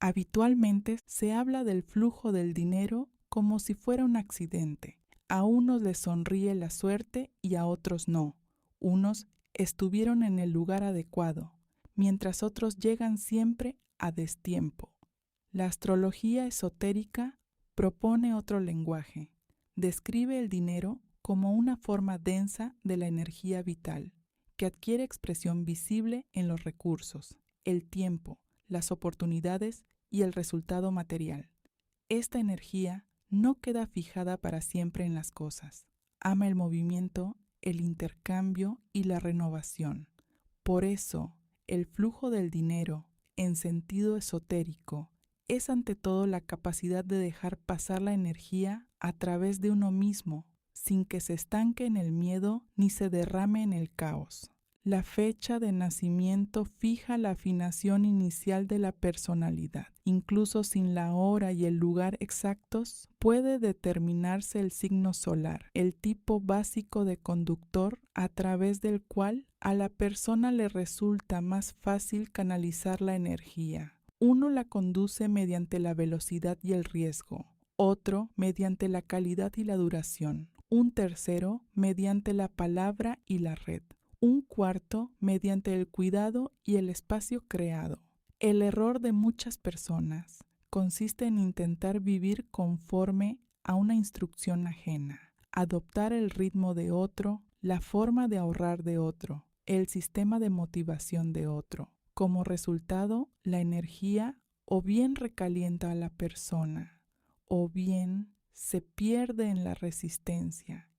Habitualmente se habla del flujo del dinero como si fuera un accidente. A unos les sonríe la suerte y a otros no. Unos estuvieron en el lugar adecuado, mientras otros llegan siempre a destiempo. La astrología esotérica propone otro lenguaje. Describe el dinero como una forma densa de la energía vital, que adquiere expresión visible en los recursos, el tiempo, las oportunidades y el resultado material. Esta energía no queda fijada para siempre en las cosas. Ama el movimiento, el intercambio y la renovación. Por eso, el flujo del dinero, en sentido esotérico, es ante todo la capacidad de dejar pasar la energía a través de uno mismo, sin que se estanque en el miedo ni se derrame en el caos. La fecha de nacimiento fija la afinación inicial de la personalidad. Incluso sin la hora y el lugar exactos, puede determinarse el signo solar, el tipo básico de conductor a través del cual a la persona le resulta más fácil canalizar la energía. Uno la conduce mediante la velocidad y el riesgo, otro mediante la calidad y la duración, un tercero mediante la palabra y la red, un cuarto mediante el cuidado y el espacio creado. El error de muchas personas consiste en intentar vivir conforme a una instrucción ajena, adoptar el ritmo de otro, la forma de ahorrar de otro, el sistema de motivación de otro. Como resultado, la energía o bien recalienta a la persona, o bien se pierde en la resistencia,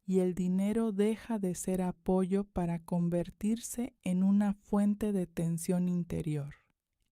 y el dinero deja de ser apoyo para convertirse en una fuente de tensión interior.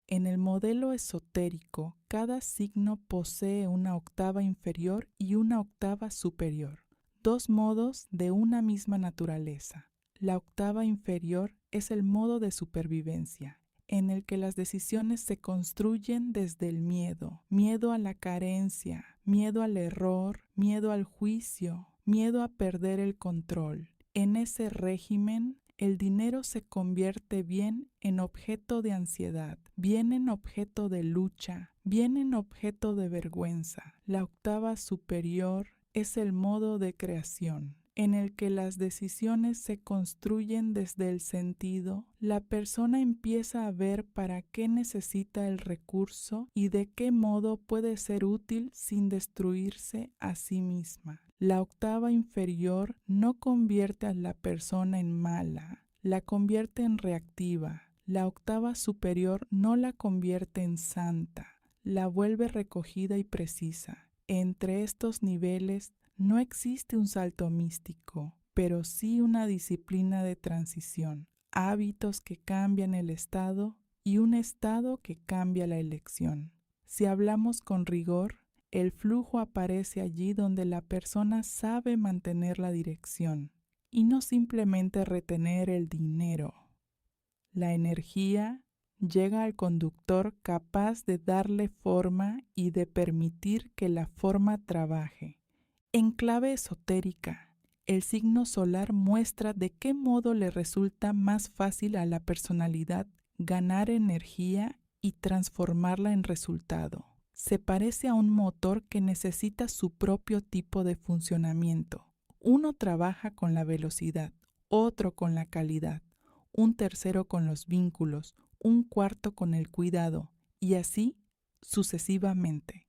En el modelo esotérico, cada signo posee una octava inferior y una octava superior, dos modos de una misma naturaleza. La octava inferior es el modo de supervivencia, en el que las decisiones se construyen desde el miedo, miedo a la carencia, miedo al error, miedo al juicio, miedo a perder el control. En ese régimen, el dinero se convierte bien en objeto de ansiedad, bien en objeto de lucha, bien en objeto de vergüenza. La octava superior es el modo de creación, en el que las decisiones se construyen desde el sentido. La persona empieza a ver para qué necesita el recurso y de qué modo puede ser útil sin destruirse a sí misma. La octava inferior no convierte a la persona en mala, la convierte en reactiva. La octava superior no la convierte en santa, la vuelve recogida y precisa. Entre estos niveles no existe un salto místico, pero sí una disciplina de transición, hábitos que cambian el estado y un estado que cambia la elección. Si hablamos con rigor, el flujo aparece allí donde la persona sabe mantener la dirección y no simplemente retener el dinero. La energía llega al conductor capaz de darle forma y de permitir que la forma trabaje. En clave esotérica, el signo solar muestra de qué modo le resulta más fácil a la personalidad ganar energía y transformarla en resultado. Se parece a un motor que necesita su propio tipo de funcionamiento. Uno trabaja con la velocidad, otro con la calidad, un tercero con los vínculos, un cuarto con el cuidado, y así sucesivamente.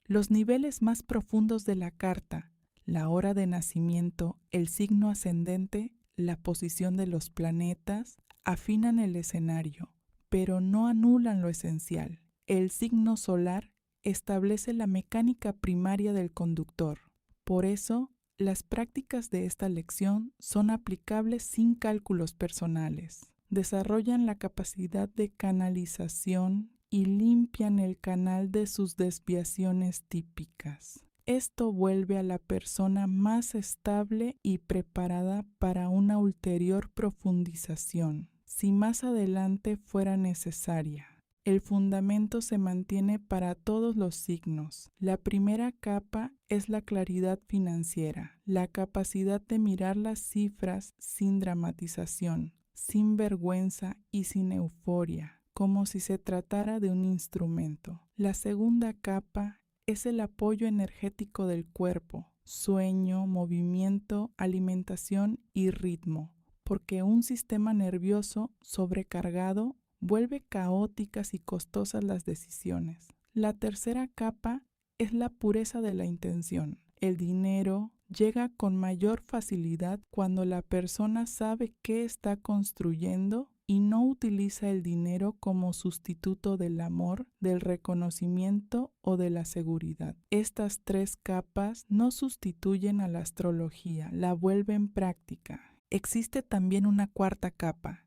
Los niveles más profundos de la carta, la hora de nacimiento, el signo ascendente, la posición de los planetas, afinan el escenario, pero no anulan lo esencial. El signo solar establece la mecánica primaria del conductor. Por eso, las prácticas de esta lección son aplicables sin cálculos personales. Desarrollan la capacidad de canalización y limpian el canal de sus desviaciones típicas. Esto vuelve a la persona más estable y preparada para una ulterior profundización, si más adelante fuera necesaria. El fundamento se mantiene para todos los signos. La primera capa es la claridad financiera, la capacidad de mirar las cifras sin dramatización, sin vergüenza y sin euforia. como si se tratara de un instrumento. La segunda capa es el apoyo energético del cuerpo, sueño, movimiento, alimentación y ritmo, porque un sistema nervioso sobrecargado vuelve caóticas y costosas las decisiones. La tercera capa es la pureza de la intención. El dinero llega con mayor facilidad cuando la persona sabe qué está construyendo y no utiliza el dinero como sustituto del amor, del reconocimiento o de la seguridad. Estas tres capas no sustituyen a la astrología, la vuelven práctica. Existe también una cuarta capa,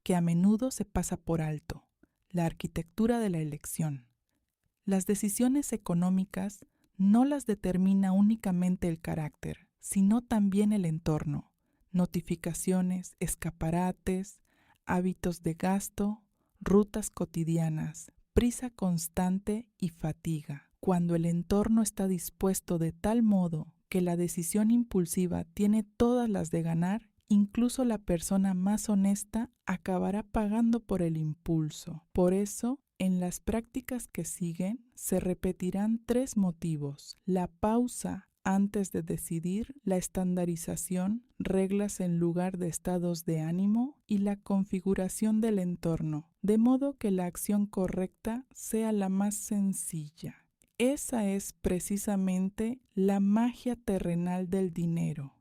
que a menudo se pasa por alto, la arquitectura de la elección. Las decisiones económicas no las determina únicamente el carácter, sino también el entorno, notificaciones, escaparates, hábitos de gasto, rutas cotidianas, prisa constante y fatiga. Cuando el entorno está dispuesto de tal modo que la decisión impulsiva tiene todas las de ganar, incluso la persona más honesta acabará pagando por el impulso. Por eso, en las prácticas que siguen se repetirán tres motivos: la pausa antes de decidir, la estandarización, reglas en lugar de estados de ánimo, y la configuración del entorno, de modo que la acción correcta sea la más sencilla. Esa es precisamente la magia terrenal del dinero.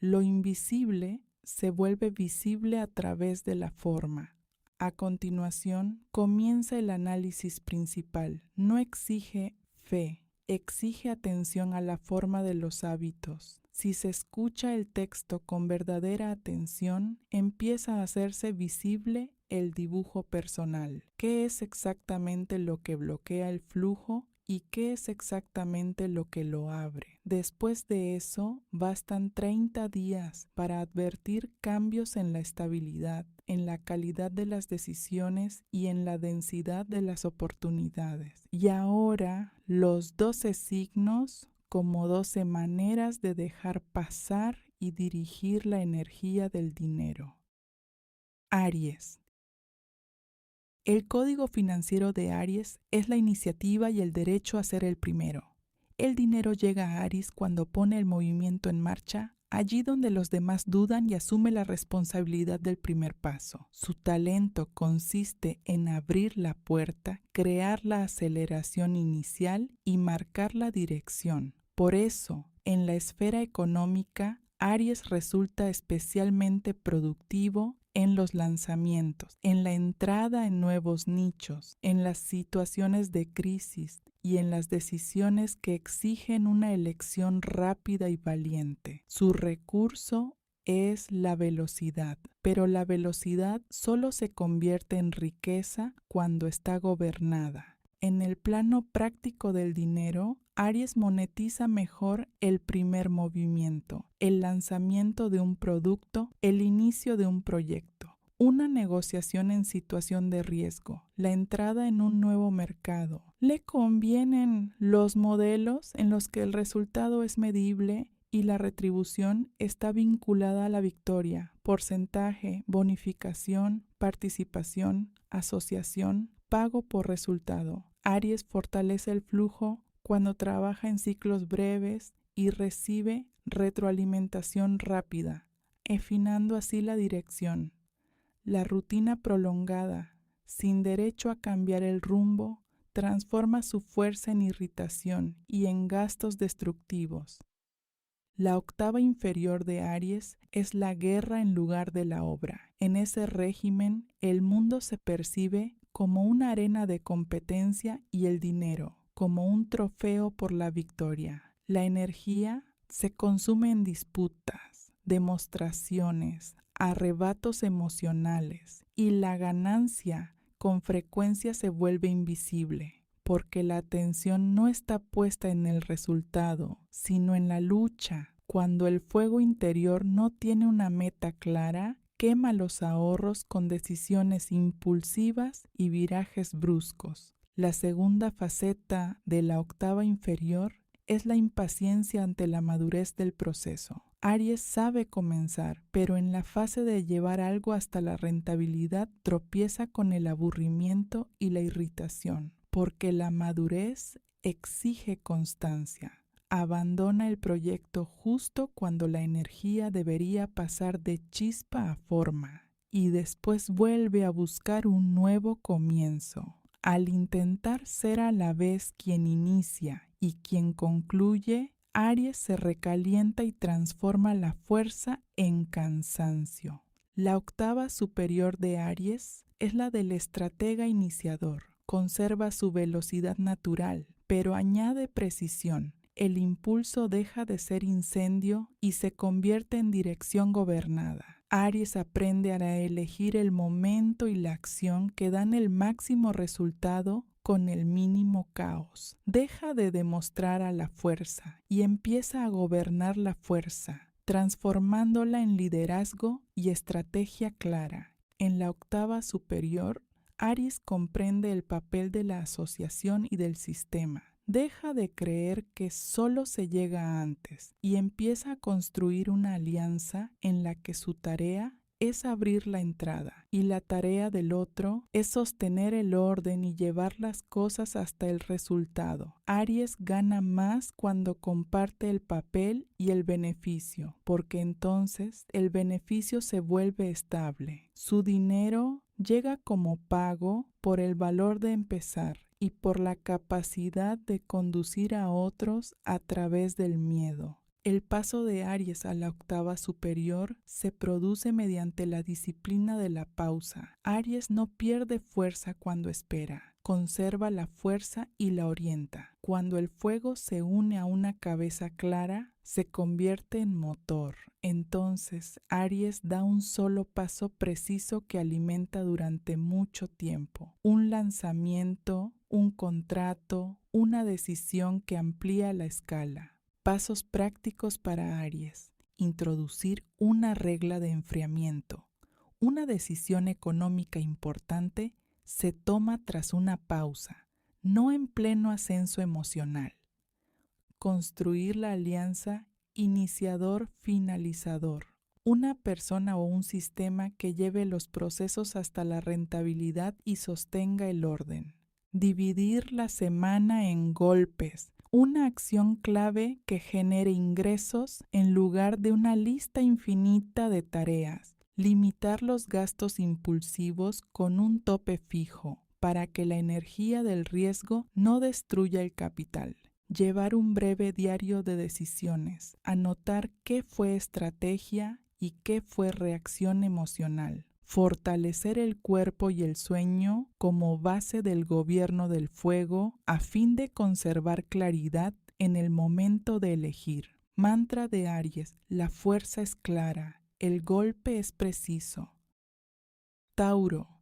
Lo invisible se vuelve visible a través de la forma. A continuación, comienza el análisis principal. No exige fe, exige atención a la forma de los hábitos. Si se escucha el texto con verdadera atención, empieza a hacerse visible el dibujo personal. ¿Qué es exactamente lo que bloquea el flujo y qué es exactamente lo que lo abre? Después de eso, bastan 30 días para advertir cambios en la estabilidad, en la calidad de las decisiones y en la densidad de las oportunidades. Y ahora, los 12 signos como 12 maneras de dejar pasar y dirigir la energía del dinero. Aries. El código financiero de Aries es la iniciativa y el derecho a ser el primero. El dinero llega a Aries cuando pone el movimiento en marcha, allí donde los demás dudan, y asume la responsabilidad del primer paso. Su talento consiste en abrir la puerta, crear la aceleración inicial y marcar la dirección. Por eso, en la esfera económica, Aries resulta especialmente productivo en los lanzamientos, en la entrada en nuevos nichos, en las situaciones de crisis y en las decisiones que exigen una elección rápida y valiente. Su recurso es la velocidad, pero la velocidad solo se convierte en riqueza cuando está gobernada. En el plano práctico del dinero, Aries monetiza mejor el primer movimiento, el lanzamiento de un producto, el inicio de un proyecto, una negociación en situación de riesgo, la entrada en un nuevo mercado. Le convienen los modelos en los que el resultado es medible y la retribución está vinculada a la victoria: porcentaje, bonificación, participación, asociación, pago por resultado. Aries fortalece el flujo cuando trabaja en ciclos breves y recibe retroalimentación rápida, afinando así la dirección. La rutina prolongada, sin derecho a cambiar el rumbo, transforma su fuerza en irritación y en gastos destructivos. La octava inferior de Aries es la guerra en lugar de la obra. En ese régimen, el mundo se percibe como una arena de competencia y el dinero como un trofeo por la victoria. La energía se consume en disputas, demostraciones, arrebatos emocionales, y la ganancia con frecuencia se vuelve invisible, porque la atención no está puesta en el resultado, sino en la lucha. Cuando el fuego interior no tiene una meta clara, quema los ahorros con decisiones impulsivas y virajes bruscos. La segunda faceta de la octava inferior es la impaciencia ante la madurez del proceso. Aries sabe comenzar, pero en la fase de llevar algo hasta la rentabilidad tropieza con el aburrimiento y la irritación, porque la madurez exige constancia. Abandona el proyecto justo cuando la energía debería pasar de chispa a forma y después vuelve a buscar un nuevo comienzo. Al intentar ser a la vez quien inicia y quien concluye, Aries se recalienta y transforma la fuerza en cansancio. La octava superior de Aries es la del estratega iniciador. Conserva su velocidad natural, pero añade precisión. El impulso deja de ser incendio y se convierte en dirección gobernada. Aries aprende a elegir el momento y la acción que dan el máximo resultado con el mínimo caos. Deja de demostrar a la fuerza y empieza a gobernar la fuerza, transformándola en liderazgo y estrategia clara. En la octava superior, Aries comprende el papel de la asociación y del sistema. Deja de creer que solo se llega antes y empieza a construir una alianza en la que su tarea es abrir la entrada y la tarea del otro es sostener el orden y llevar las cosas hasta el resultado. Aries gana más cuando comparte el papel y el beneficio, porque entonces el beneficio se vuelve estable. Su dinero llega como pago por el valor de empezar y por la capacidad de conducir a otros a través del miedo. El paso de Aries a la octava superior se produce mediante la disciplina de la pausa. Aries no pierde fuerza cuando espera, conserva la fuerza y la orienta. Cuando el fuego se une a una cabeza clara, se convierte en motor. Entonces, Aries da un solo paso preciso que alimenta durante mucho tiempo. Un lanzamiento, un contrato, una decisión que amplía la escala. Pasos prácticos para Aries. Introducir una regla de enfriamiento. Una decisión económica importante se toma tras una pausa, no en pleno ascenso emocional. Construir la alianza iniciador-finalizador. Una persona o un sistema que lleve los procesos hasta la rentabilidad y sostenga el orden. Dividir la semana en golpes. Una acción clave que genere ingresos en lugar de una lista infinita de tareas. Limitar los gastos impulsivos con un tope fijo para que la energía del riesgo no destruya el capital. Llevar un breve diario de decisiones. Anotar qué fue estrategia y qué fue reacción emocional. Fortalecer el cuerpo y el sueño como base del gobierno del fuego a fin de conservar claridad en el momento de elegir. Mantra de Aries: la fuerza es clara, el golpe es preciso. Tauro.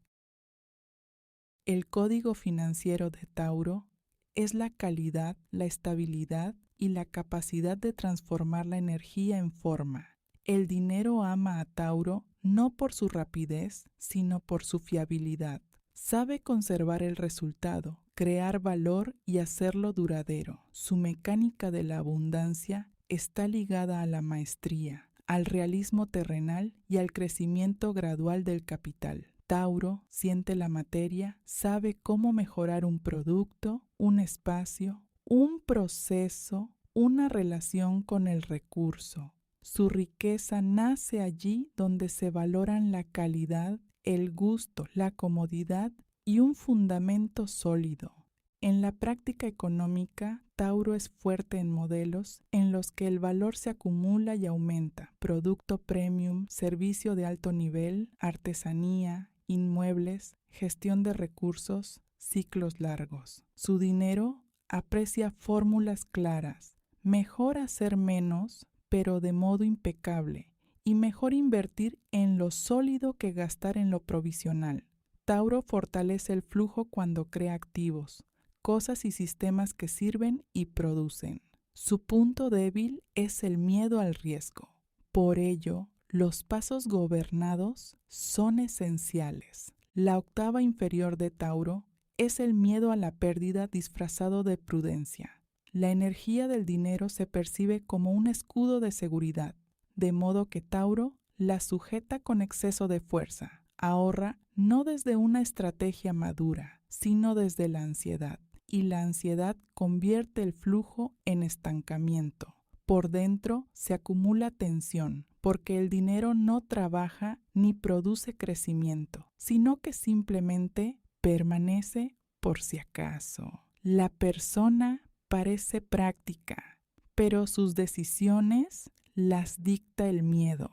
El código financiero de Tauro es la calidad, la estabilidad y la capacidad de transformar la energía en forma. El dinero ama a Tauro no por su rapidez, sino por su fiabilidad. Sabe conservar el resultado, crear valor y hacerlo duradero. Su mecánica de la abundancia está ligada a la maestría, al realismo terrenal y al crecimiento gradual del capital. Tauro siente la materia, sabe cómo mejorar un producto, un espacio, un proceso, una relación con el recurso. Su riqueza nace allí donde se valoran la calidad, el gusto, la comodidad y un fundamento sólido. En la práctica económica, Tauro es fuerte en modelos en los que el valor se acumula y aumenta. Producto premium, servicio de alto nivel, artesanía, inmuebles, gestión de recursos, ciclos largos. Su dinero aprecia fórmulas claras. Mejor hacer menos, pero de modo impecable, y mejor invertir en lo sólido que gastar en lo provisional. Tauro fortalece el flujo cuando crea activos, cosas y sistemas que sirven y producen. Su punto débil es el miedo al riesgo. Por ello, los pasos gobernados son esenciales. La octava inferior de Tauro es el miedo a la pérdida disfrazado de prudencia. La energía del dinero se percibe como un escudo de seguridad. de modo que Tauro la sujeta con exceso de fuerza. Ahorra no desde una estrategia madura, sino desde la ansiedad. Y la ansiedad convierte el flujo en estancamiento. Por dentro se acumula tensión, porque el dinero no trabaja ni produce crecimiento, sino que simplemente permanece por si acaso. La persona parece práctica, pero sus decisiones las dicta el miedo.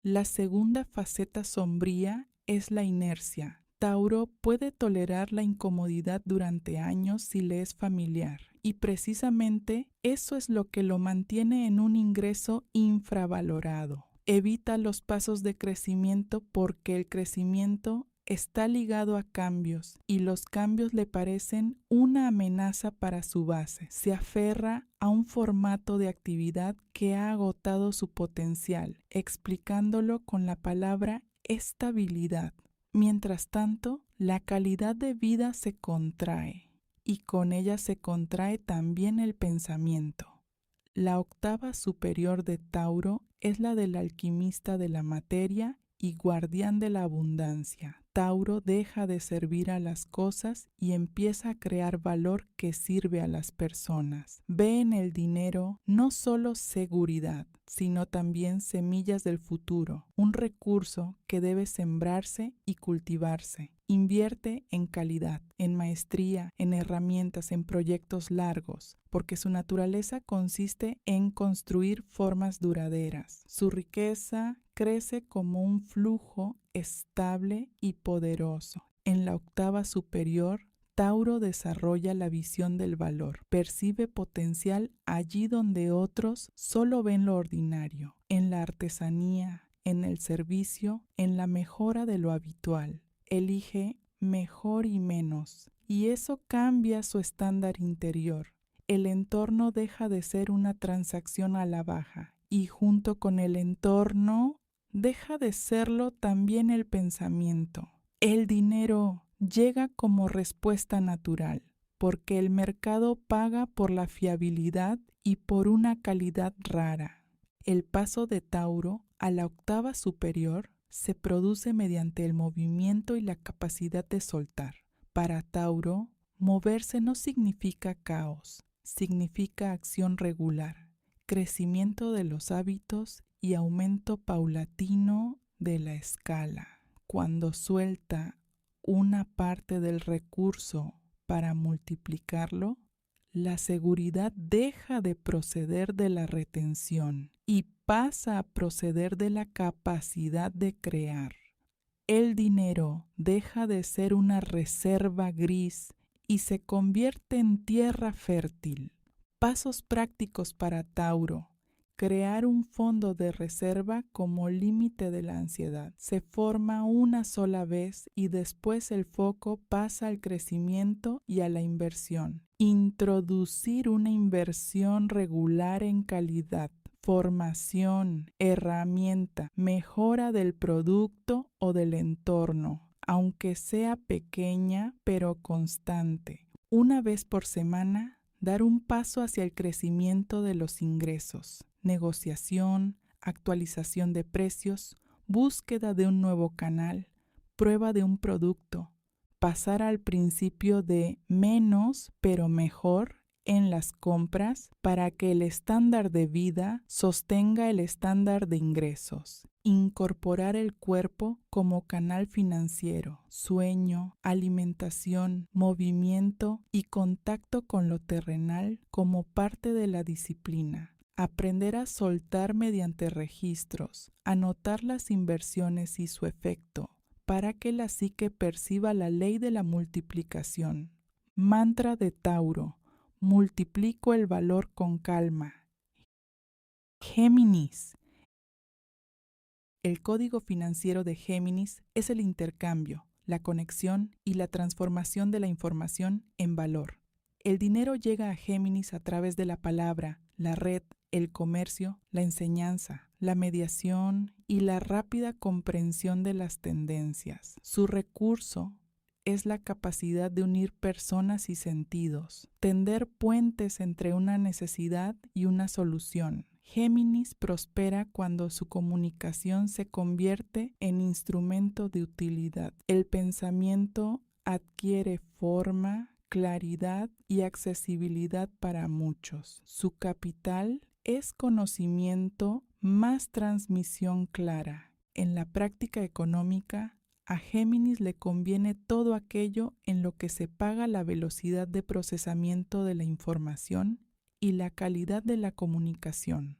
La segunda faceta sombría es la inercia. Tauro puede tolerar la incomodidad durante años si le es familiar, y precisamente eso es lo que lo mantiene en un ingreso infravalorado. Evita los pasos de crecimiento porque el crecimiento está ligado a cambios y los cambios le parecen una amenaza para su base. Se aferra a un formato de actividad que ha agotado su potencial, explicándolo con la palabra estabilidad. Mientras tanto, la calidad de vida se contrae y con ella se contrae también el pensamiento. La octava superior de Tauro es la del alquimista de la materia y guardián de la abundancia. Tauro deja de servir a las cosas y empieza a crear valor que sirve a las personas. Ve en el dinero no solo seguridad, sino también semillas del futuro, un recurso que debe sembrarse y cultivarse. Invierte en calidad, en maestría, en herramientas, en proyectos largos, porque su naturaleza consiste en construir formas duraderas. Su riqueza crece como un flujo estable y poderoso. En la octava superior, Tauro desarrolla la visión del valor, percibe potencial allí donde otros solo ven lo ordinario, en la artesanía, en el servicio, en la mejora de lo habitual. Elige mejor y menos, y eso cambia su estándar interior. El entorno deja de ser una transacción a la baja, y junto con el entorno deja de serlo también el pensamiento. El dinero llega como respuesta natural, porque el mercado paga por la fiabilidad y por una calidad rara. El paso de Tauro a la octava superior se produce mediante el movimiento y la capacidad de soltar. Para Tauro, moverse no significa caos, significa acción regular, crecimiento de los hábitos y aumento paulatino de la escala. Cuando suelta una parte del recurso para multiplicarlo, la seguridad deja de proceder de la retención y pasa a proceder de la capacidad de crear. El dinero deja de ser una reserva gris y se convierte en tierra fértil. Pasos prácticos para Tauro. Crear un fondo de reserva como límite de la ansiedad. Se forma una sola vez y después el foco pasa al crecimiento y a la inversión. Introducir una inversión regular en calidad, formación, herramienta, mejora del producto o del entorno, aunque sea pequeña pero constante. Una vez por semana, dar un paso hacia el crecimiento de los ingresos. Negociación, actualización de precios, búsqueda de un nuevo canal, prueba de un producto, pasar al principio de menos pero mejor en las compras para que el estándar de vida sostenga el estándar de ingresos. Incorporar el cuerpo como canal financiero, sueño, alimentación, movimiento y contacto con lo terrenal como parte de la disciplina. Aprender a soltar mediante registros, anotar las inversiones y su efecto, para que la psique perciba la ley de la multiplicación. Mantra de Tauro: multiplico el valor con calma. Géminis. El código financiero de Géminis es el intercambio, la conexión y la transformación de la información en valor. El dinero llega a Géminis a través de la palabra, la red, el comercio, la enseñanza, la mediación y la rápida comprensión de las tendencias. Su recurso es la capacidad de unir personas y sentidos, tender puentes entre una necesidad y una solución. Géminis prospera cuando su comunicación se convierte en instrumento de utilidad. El pensamiento adquiere forma, claridad y accesibilidad para muchos. Su capital es conocimiento más transmisión clara. En la práctica económica, a Géminis le conviene todo aquello en lo que se paga la velocidad de procesamiento de la información y la calidad de la comunicación.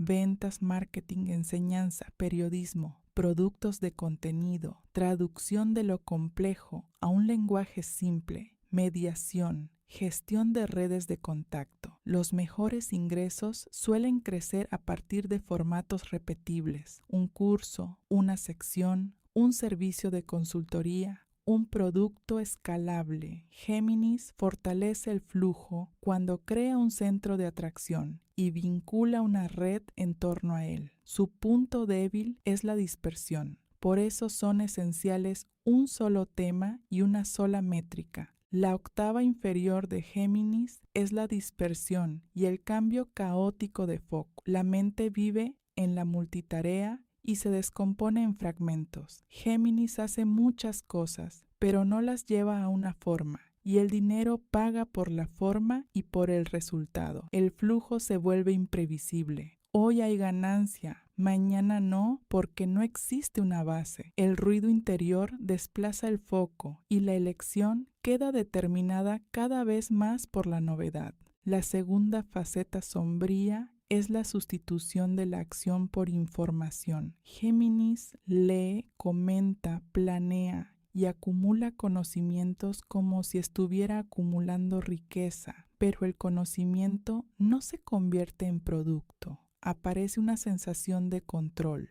Ventas, marketing, enseñanza, periodismo, productos de contenido, traducción de lo complejo a un lenguaje simple, mediación, gestión de redes de contacto. Los mejores ingresos suelen crecer a partir de formatos repetibles: un curso, una sección, un servicio de consultoría, un producto escalable. Géminis fortalece el flujo cuando crea un centro de atracción y vincula una red en torno a él. Su punto débil es la dispersión. Por eso son esenciales un solo tema y una sola métrica. La octava inferior de Géminis es la dispersión y el cambio caótico de foco. La mente vive en la multitarea y se descompone en fragmentos. Géminis hace muchas cosas, pero no las lleva a una forma, y el dinero paga por la forma y por el resultado. El flujo se vuelve imprevisible. Hoy hay ganancia, mañana no, porque no existe una base. El ruido interior desplaza el foco y la elección queda determinada cada vez más por la novedad. La segunda faceta sombría es la sustitución de la acción por información. Géminis lee, comenta, planea y acumula conocimientos como si estuviera acumulando riqueza, pero el conocimiento no se convierte en producto. Aparece una sensación de control,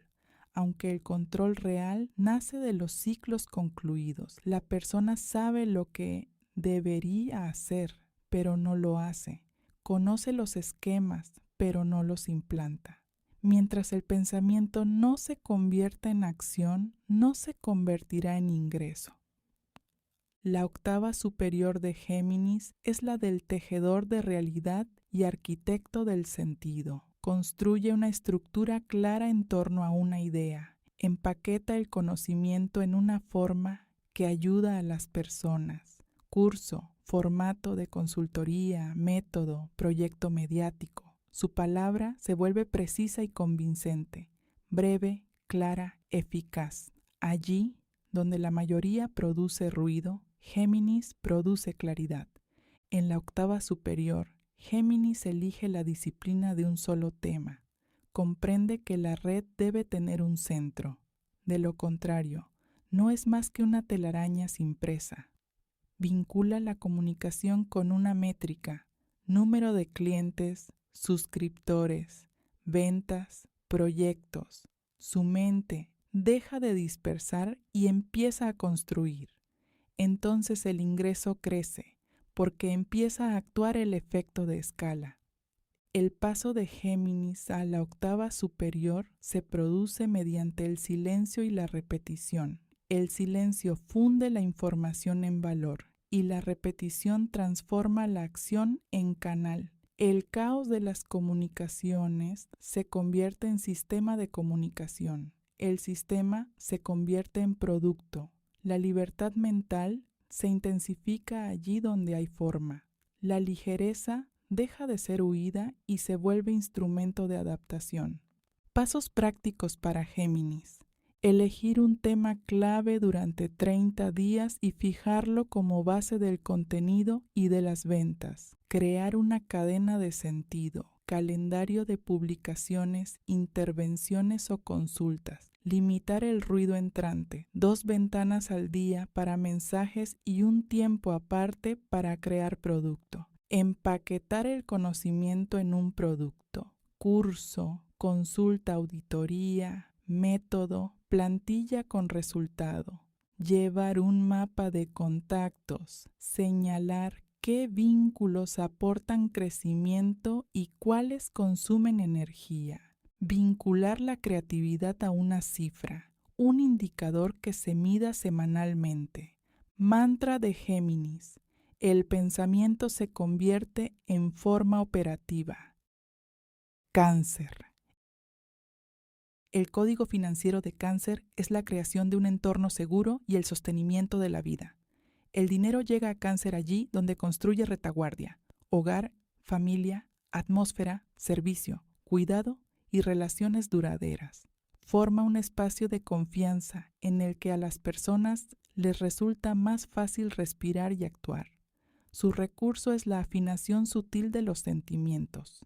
aunque el control real nace de los ciclos concluidos. La persona sabe lo que debería hacer, pero no lo hace. Conoce los esquemas, pero no los implanta. Mientras el pensamiento no se convierta en acción, no se convertirá en ingreso. La octava superior de Géminis es la del tejedor de realidad y arquitecto del sentido. Construye una estructura clara en torno a una idea. Empaqueta el conocimiento en una forma que ayuda a las personas. Curso, formato de consultoría, método, proyecto mediático. Su palabra se vuelve precisa y convincente, breve, clara, eficaz. Allí, donde la mayoría produce ruido, Géminis produce claridad. En la octava superior, Géminis elige la disciplina de un solo tema. Comprende que la red debe tener un centro. De lo contrario, no es más que una telaraña sin presa. Vincula la comunicación con una métrica: número de clientes, suscriptores, ventas, proyectos. Su mente deja de dispersar y empieza a construir. Entonces el ingreso crece, porque empieza a actuar el efecto de escala. El paso de Géminis a la octava superior se produce mediante el silencio y la repetición. El silencio funde la información en valor y la repetición transforma la acción en canal. El caos de las comunicaciones se convierte en sistema de comunicación. El sistema se convierte en producto. La libertad mental se intensifica allí donde hay forma. La ligereza deja de ser huida y se vuelve instrumento de adaptación. Pasos prácticos para Géminis. Elegir un tema clave durante 30 días y fijarlo como base del contenido y de las ventas. Crear una cadena de sentido, calendario de publicaciones, intervenciones o consultas. Limitar el ruido entrante, 2 ventanas al día para mensajes y un tiempo aparte para crear producto. Empaquetar el conocimiento en un producto, curso, consulta, auditoría, método, plantilla con resultado. Llevar un mapa de contactos, señalar qué vínculos aportan crecimiento y cuáles consumen energía. Vincular la creatividad a una cifra, un indicador que se mida semanalmente. Mantra de Géminis. El pensamiento se convierte en forma operativa. Cáncer. El código financiero de Cáncer es la creación de un entorno seguro y el sostenimiento de la vida. El dinero llega a Cáncer allí donde construye retaguardia, hogar, familia, atmósfera, servicio, cuidado y relaciones duraderas. Forma un espacio de confianza en el que a las personas les resulta más fácil respirar y actuar. Su recurso es la afinación sutil de los sentimientos.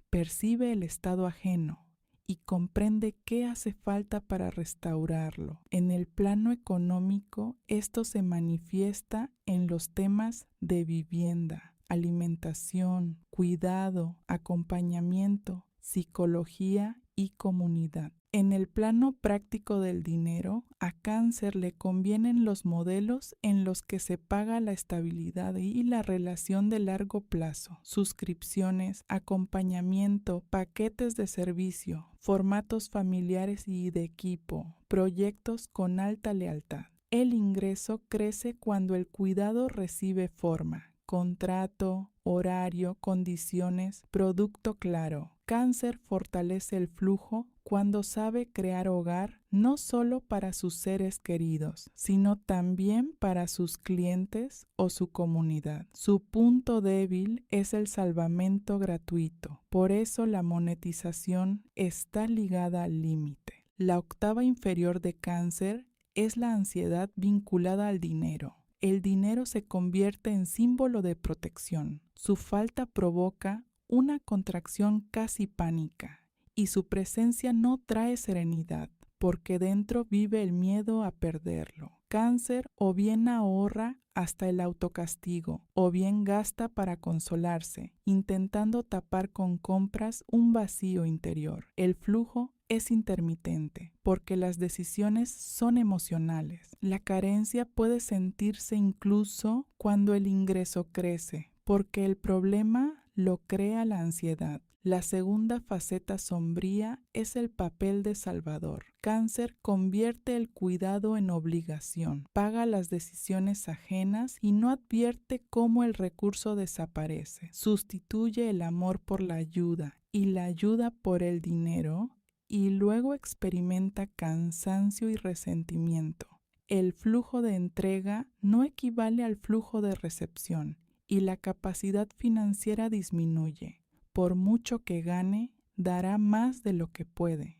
Percibe el estado ajeno y comprende qué hace falta para restaurarlo. En el plano económico, esto se manifiesta en los temas de vivienda, alimentación, cuidado, acompañamiento, psicología y comunidad. En el plano práctico del dinero, a Cáncer le convienen los modelos en los que se paga la estabilidad y la relación de largo plazo, suscripciones, acompañamiento, paquetes de servicio, formatos familiares y de equipo, proyectos con alta lealtad. El ingreso crece cuando el cuidado recibe forma, contrato, horario, condiciones, producto claro. Cáncer fortalece el flujo cuando sabe crear hogar no solo para sus seres queridos, sino también para sus clientes o su comunidad. Su punto débil es el salvamento gratuito, por eso la monetización está ligada al límite. La octava inferior de Cáncer es la ansiedad vinculada al dinero. El dinero se convierte en símbolo de protección. Su falta provoca una contracción casi pánica y su presencia no trae serenidad porque dentro vive el miedo a perderlo. Cáncer o bien ahorra hasta el autocastigo o bien gasta para consolarse, intentando tapar con compras un vacío interior. El flujo es intermitente porque las decisiones son emocionales. La carencia puede sentirse incluso cuando el ingreso crece, porque el problema lo crea la ansiedad. La segunda faceta sombría es el papel de salvador. Cáncer convierte el cuidado en obligación, paga las decisiones ajenas y no advierte cómo el recurso desaparece. Sustituye el amor por la ayuda y la ayuda por el dinero y luego experimenta cansancio y resentimiento. El flujo de entrega no equivale al flujo de recepción y la capacidad financiera disminuye. Por mucho que gane, dará más de lo que puede.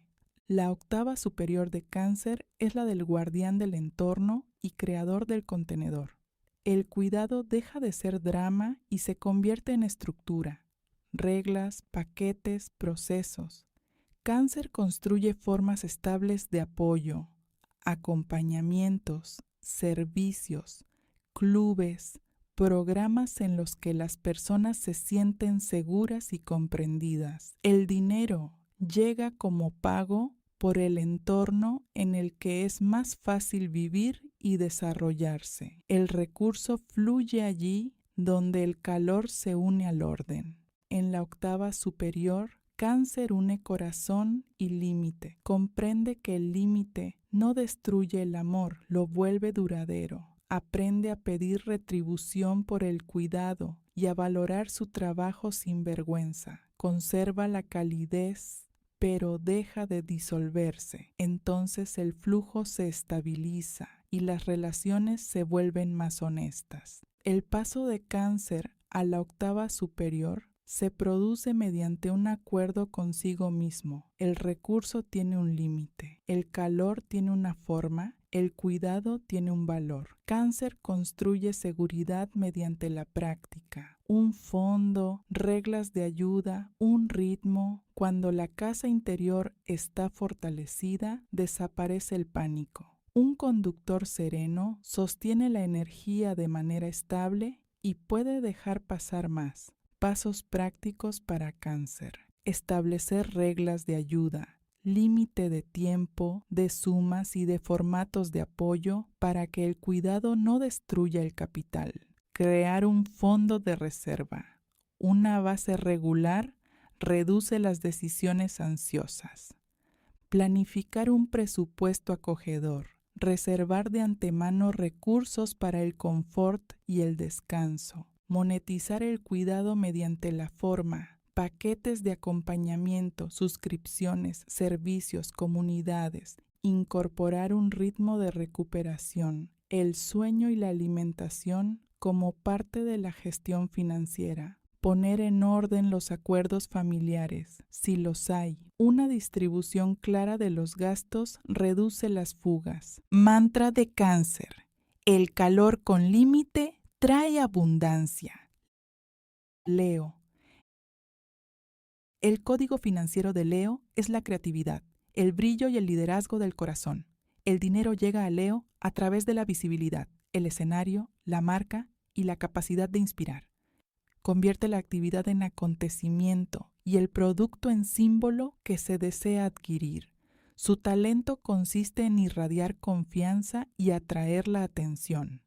La octava superior de Cáncer es la del guardián del entorno y creador del contenedor. El cuidado deja de ser drama y se convierte en estructura, reglas, paquetes, procesos. Cáncer construye formas estables de apoyo, acompañamientos, servicios, clubes, programas en los que las personas se sienten seguras y comprendidas. El dinero llega como pago por el entorno en el que es más fácil vivir y desarrollarse. El recurso fluye allí donde el calor se une al orden. En la octava superior, Cáncer une corazón y límite. Comprende que el límite no destruye el amor, lo vuelve duradero. Aprende a pedir retribución por el cuidado y a valorar su trabajo sin vergüenza. Conserva la calidez, pero deja de disolverse. Entonces el flujo se estabiliza y las relaciones se vuelven más honestas. El paso de Cáncer a la octava superior se produce mediante un acuerdo consigo mismo. El recurso tiene un límite, el calor tiene una forma, el cuidado tiene un valor. Cáncer construye seguridad mediante la práctica, un fondo, reglas de ayuda, un ritmo. Cuando la casa interior está fortalecida, desaparece el pánico. Un conductor sereno sostiene la energía de manera estable y puede dejar pasar más. Pasos prácticos para Cáncer. Establecer reglas de ayuda, límite de tiempo, de sumas y de formatos de apoyo para que el cuidado no destruya el capital. Crear un fondo de reserva. Una base regular reduce las decisiones ansiosas. Planificar un presupuesto acogedor. Reservar de antemano recursos para el confort y el descanso. Monetizar el cuidado mediante la forma, paquetes de acompañamiento, suscripciones, servicios, comunidades, incorporar un ritmo de recuperación, el sueño y la alimentación como parte de la gestión financiera, poner en orden los acuerdos familiares, si los hay. Una distribución clara de los gastos reduce las fugas. Mantra de Cáncer: el calor con límite trae abundancia. Leo: el código financiero de Leo es la creatividad, el brillo y el liderazgo del corazón. El dinero llega a Leo a través de la visibilidad, el escenario, la marca y la capacidad de inspirar. Convierte la actividad en acontecimiento y el producto en símbolo que se desea adquirir. Su talento consiste en irradiar confianza y atraer la atención.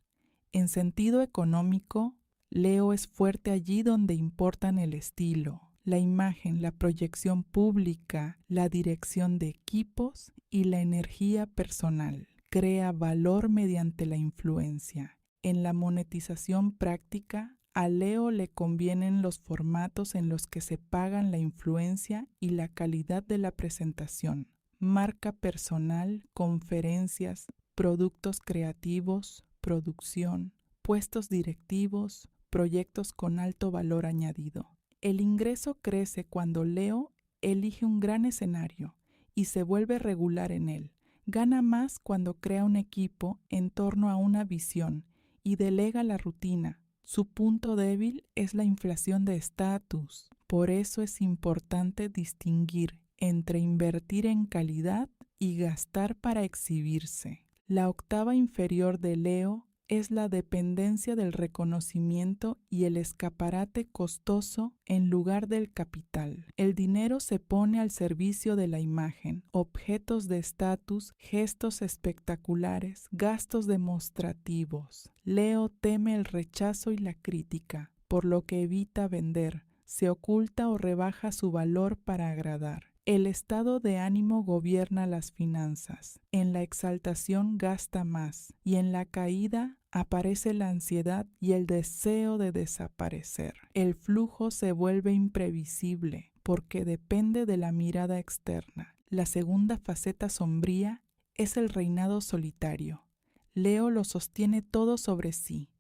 En sentido económico, Leo es fuerte allí donde importan el estilo, la imagen, la proyección pública, la dirección de equipos y la energía personal. Crea valor mediante la influencia. En la monetización práctica, a Leo le convienen los formatos en los que se pagan la influencia y la calidad de la presentación. Marca personal, conferencias, productos creativos, producción, puestos directivos, proyectos con alto valor añadido. El ingreso crece cuando Leo elige un gran escenario y se vuelve regular en él. Gana más cuando crea un equipo en torno a una visión y delega la rutina. Su punto débil es la inflación de estatus. Por eso es importante distinguir entre invertir en calidad y gastar para exhibirse. La octava inferior de Leo es la dependencia del reconocimiento y el escaparate costoso en lugar del capital. El dinero se pone al servicio de la imagen, objetos de estatus, gestos espectaculares, gastos demostrativos. Leo teme el rechazo y la crítica, por lo que evita vender, se oculta o rebaja su valor para agradar. El estado de ánimo gobierna las finanzas. En la exaltación gasta más y en la caída aparece la ansiedad y el deseo de desaparecer. El flujo se vuelve imprevisible porque depende de la mirada externa. La segunda faceta sombría es el reinado solitario. Leo lo sostiene todo sobre sí.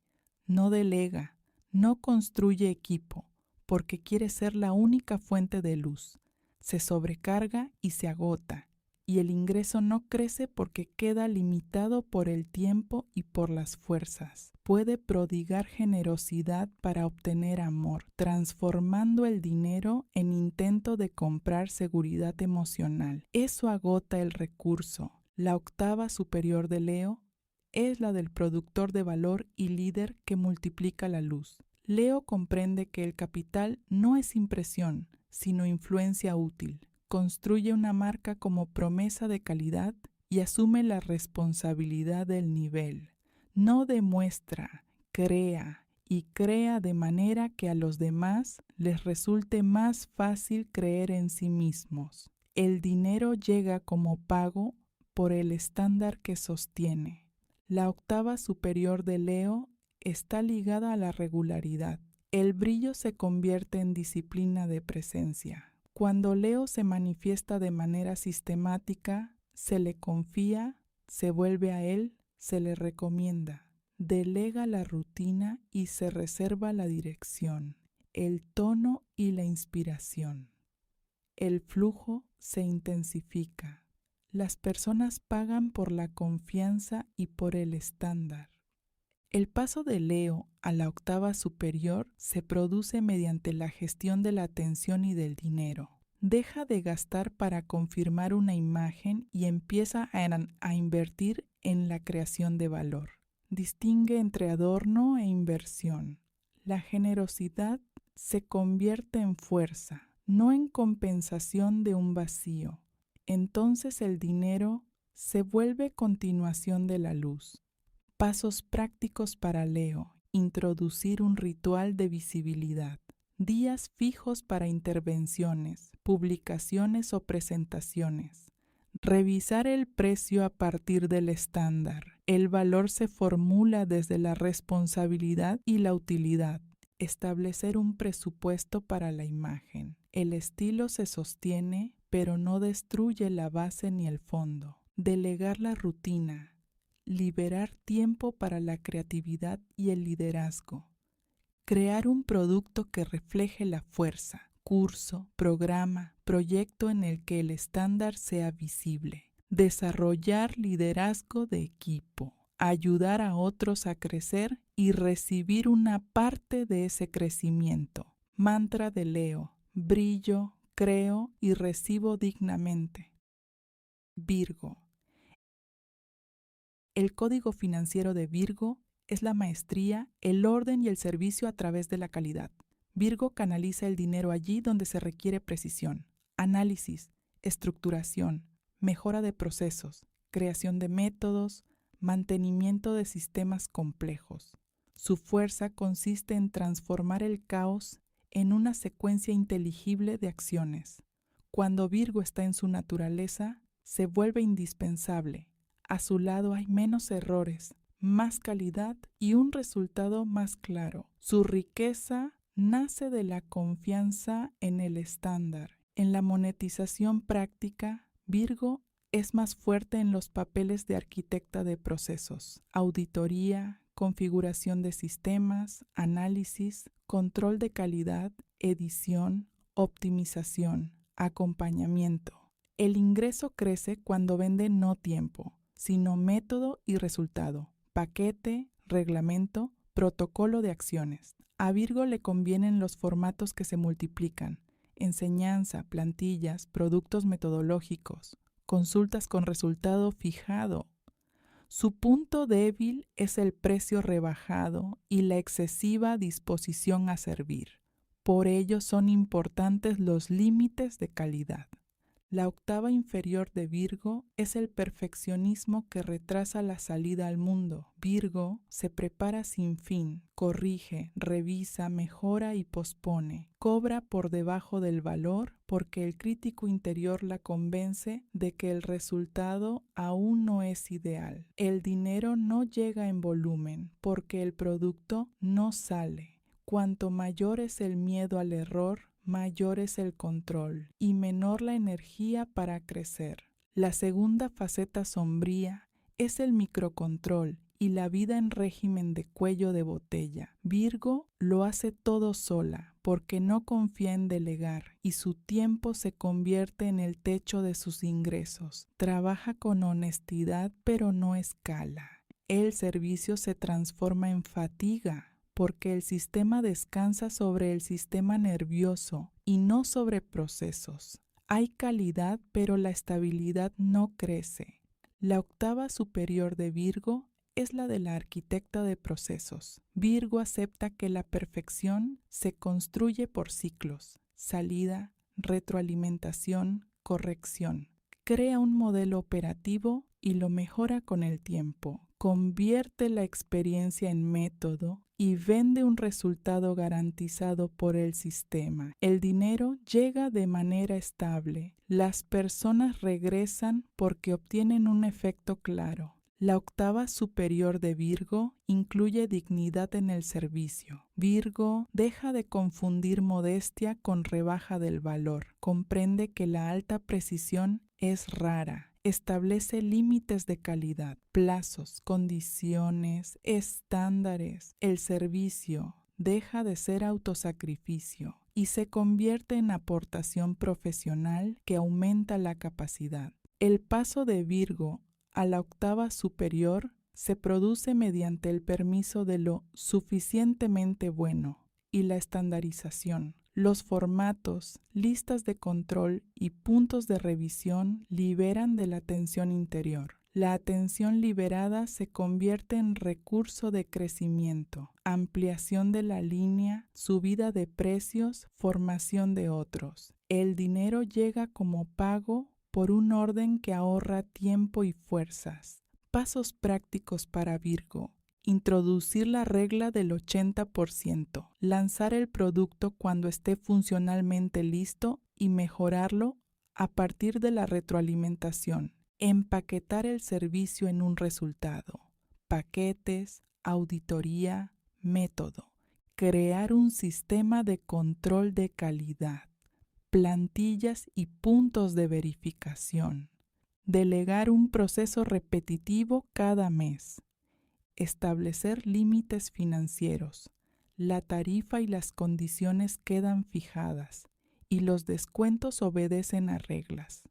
No delega, no construye equipo, porque quiere ser la única fuente de luz. Se sobrecarga y se agota, y el ingreso no crece porque queda limitado por el tiempo y por las fuerzas. Puede prodigar generosidad para obtener amor, transformando el dinero en intento de comprar seguridad emocional. Eso agota el recurso. La octava superior de Leo es la del productor de valor y líder que multiplica la luz. Leo comprende que el capital no es impresión, sino influencia útil. Construye una marca como promesa de calidad y asume la responsabilidad del nivel. No demuestra, crea y crea de manera que a los demás les resulte más fácil creer en sí mismos. El dinero llega como pago por el estándar que sostiene. La octava superior de Leo está ligada a la regularidad. El brillo se convierte en disciplina de presencia. Cuando Leo se manifiesta de manera sistemática, se le confía, se vuelve a él, se le recomienda. Delega la rutina y se reserva la dirección, el tono y la inspiración. El flujo se intensifica. Las personas pagan por la confianza y por el estándar. El paso de Leo a la octava superior se produce mediante la gestión de la atención y del dinero. Deja de gastar para confirmar una imagen y empieza a invertir en la creación de valor. Distingue entre adorno e inversión. La generosidad se convierte en fuerza, no en compensación de un vacío. Entonces el dinero se vuelve continuación de la luz. Pasos prácticos para Leo. Introducir un ritual de visibilidad. Días fijos para intervenciones, publicaciones o presentaciones. Revisar el precio a partir del estándar. El valor se formula desde la responsabilidad y la utilidad. establecer un presupuesto para la imagen. El estilo se sostiene, pero no destruye la base ni el fondo. Delegar la rutina. Liberar tiempo para la creatividad y el liderazgo. Crear un producto que refleje la fuerza, curso, programa, proyecto en el que el estándar sea visible. Desarrollar liderazgo de equipo. Ayudar a otros a crecer y recibir una parte de ese crecimiento. Mantra de Leo: brillo, creo y recibo dignamente. Virgo. El código financiero de Virgo es la maestría, el orden y el servicio a través de la calidad. Virgo canaliza el dinero allí donde se requiere precisión, análisis, estructuración, mejora de procesos, creación de métodos, mantenimiento de sistemas complejos. Su fuerza consiste en transformar el caos en una secuencia inteligible de acciones. Cuando Virgo está en su naturaleza, se vuelve indispensable. A su lado hay menos errores, más calidad y un resultado más claro. Su riqueza nace de la confianza en el estándar. En la monetización práctica, Virgo es más fuerte en los papeles de arquitecta de procesos, auditoría, configuración de sistemas, análisis, control de calidad, edición, optimización, acompañamiento. El ingreso crece cuando vende no tiempo, sino método y resultado, paquete, reglamento, protocolo de acciones. A Virgo le convienen los formatos que se multiplican: enseñanza, plantillas, productos metodológicos, consultas con resultado fijado. Su punto débil es el precio rebajado y la excesiva disposición a servir. Por ello son importantes los límites de calidad. La octava inferior de Virgo es el perfeccionismo que retrasa la salida al mundo. Virgo se prepara sin fin, corrige, revisa, mejora y pospone. Cobra por debajo del valor porque el crítico interior la convence de que el resultado aún no es ideal. El dinero no llega en volumen porque el producto no sale. Cuanto mayor es el miedo al error, mayor es el control y menor la energía para crecer. La segunda faceta sombría es el microcontrol y la vida en régimen de cuello de botella. Virgo lo hace todo sola porque no confía en delegar y su tiempo se convierte en el techo de sus ingresos. Trabaja con honestidad pero no escala. El servicio se transforma en fatiga porque el sistema descansa sobre el sistema nervioso y no sobre procesos. Hay calidad, pero la estabilidad no crece. La octava superior de Virgo es la de la arquitecta de procesos. Virgo acepta que la perfección se construye por ciclos: salida, retroalimentación, corrección. Crea un modelo operativo y lo mejora con el tiempo. Convierte la experiencia en método y vende un resultado garantizado por el sistema. El dinero llega de manera estable. Las personas regresan porque obtienen un efecto claro. La octava superior de Virgo incluye dignidad en el servicio. Virgo deja de confundir modestia con rebaja del valor. Comprende que la alta precisión es rara. Establece límites de calidad, plazos, condiciones, estándares. El servicio deja de ser autosacrificio y se convierte en aportación profesional que aumenta la capacidad. El paso de Virgo a la octava superior se produce mediante el permiso de lo suficientemente bueno y la estandarización. Los formatos, listas de control y puntos de revisión liberan de la tensión interior. La atención liberada se convierte en recurso de crecimiento, ampliación de la línea, subida de precios, formación de otros. El dinero llega como pago por un orden que ahorra tiempo y fuerzas. Pasos prácticos para Virgo. Introducir la regla del 80%, lanzar el producto cuando esté funcionalmente listo y mejorarlo a partir de la retroalimentación. Empaquetar el servicio en un resultado, paquetes, auditoría, método. crear un sistema de control de calidad, plantillas y puntos de verificación, delegar un proceso repetitivo cada mes, establecer límites financieros. La tarifa y las condiciones quedan fijadas y los descuentos obedecen a reglas.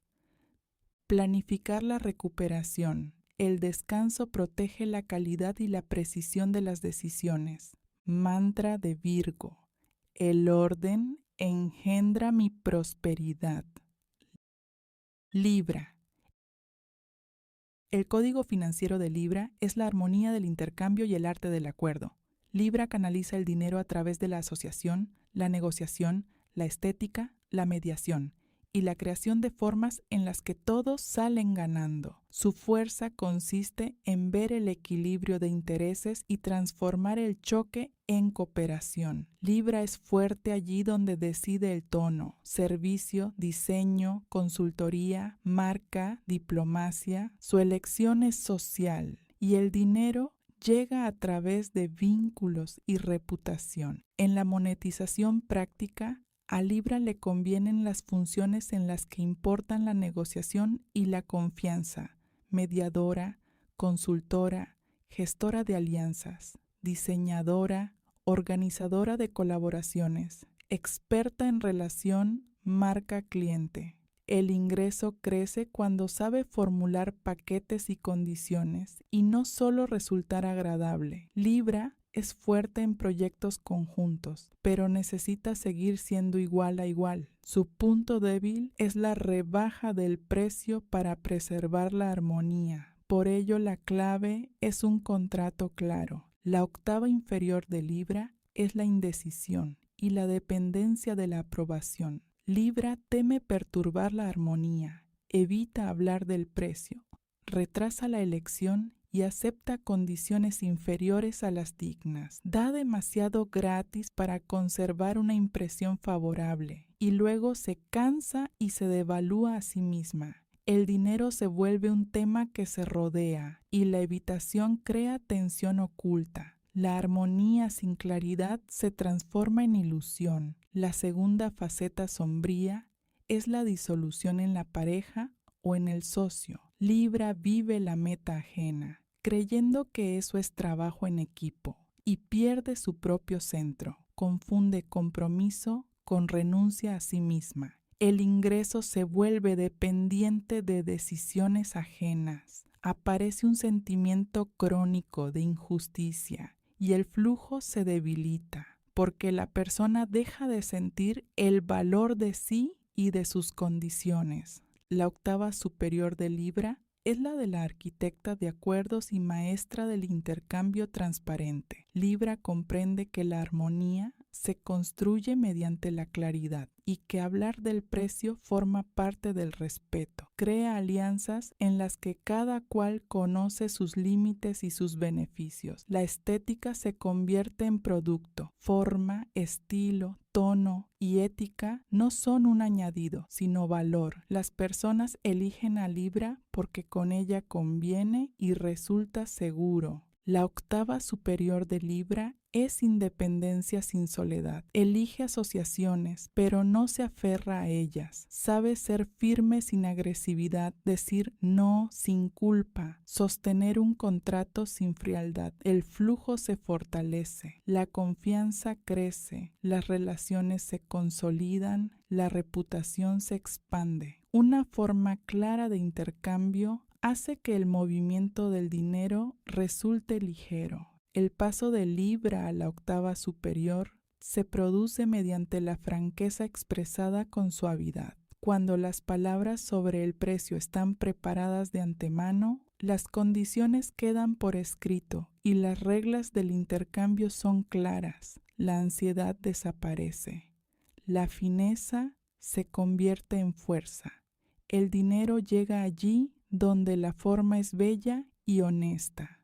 Planificar la recuperación. El descanso protege la calidad y la precisión de las decisiones. Mantra de Virgo. El orden engendra mi prosperidad. Libra. El código financiero de Libra es la armonía del intercambio y el arte del acuerdo. Libra canaliza el dinero a través de la asociación, la negociación, la estética, la mediación y la creación de formas en las que todos salen ganando. Su fuerza consiste en ver el equilibrio de intereses y transformar el choque en cooperación. Libra es fuerte allí donde decide el tono, servicio, diseño, consultoría, marca, diplomacia. Su elección es social y el dinero llega a través de vínculos y reputación. En la monetización práctica, a Libra le convienen las funciones en las que importan la negociación y la confianza: mediadora, consultora, gestora de alianzas, diseñadora, organizadora de colaboraciones, experta en relación marca-cliente. El ingreso crece cuando sabe formular paquetes y condiciones y no solo resultar agradable. Libra es fuerte en proyectos conjuntos, pero necesita seguir siendo igual a igual. Su punto débil es la rebaja del precio para preservar la armonía. Por ello, la clave es un contrato claro. La octava inferior de Libra es la indecisión y la dependencia de la aprobación. Libra teme perturbar la armonía, evita hablar del precio, retrasa la elección y acepta condiciones inferiores a las dignas. Da demasiado gratis para conservar una impresión favorable y luego se cansa y se devalúa a sí misma. El dinero se vuelve un tema que se rodea y la evitación crea tensión oculta. La armonía sin claridad se transforma en ilusión. La segunda faceta sombría es la disolución en la pareja o en el socio. Libra vive la meta ajena, creyendo que eso es trabajo en equipo, y pierde su propio centro. Confunde compromiso con renuncia a sí misma. El ingreso se vuelve dependiente de decisiones ajenas. Aparece un sentimiento crónico de injusticia y el flujo se debilita, porque la persona deja de sentir el valor de sí y de sus condiciones. La octava superior de Libra es la de la arquitecta de acuerdos y maestra del intercambio transparente. Libra comprende que la armonía se construye mediante la claridad y que hablar del precio forma parte del respeto. Crea alianzas en las que cada cual conoce sus límites y sus beneficios. La estética se convierte en producto. Forma, estilo, tono y ética no son un añadido, sino valor. Las personas eligen a Libra porque con ella conviene y resulta seguro. La octava superior de Libra es independencia sin soledad. Elige asociaciones, pero no se aferra a ellas. Sabe ser firme sin agresividad, decir no sin culpa, sostener un contrato sin frialdad. El flujo se fortalece, la confianza crece, las relaciones se consolidan, la reputación se expande. Una forma clara de intercambio hace que el movimiento del dinero resulte ligero. El paso de Libra a la octava superior se produce mediante la franqueza expresada con suavidad. Cuando las palabras sobre el precio están preparadas de antemano, las condiciones quedan por escrito y las reglas del intercambio son claras. La ansiedad desaparece. La fineza se convierte en fuerza. El dinero llega allí donde la forma es bella y honesta.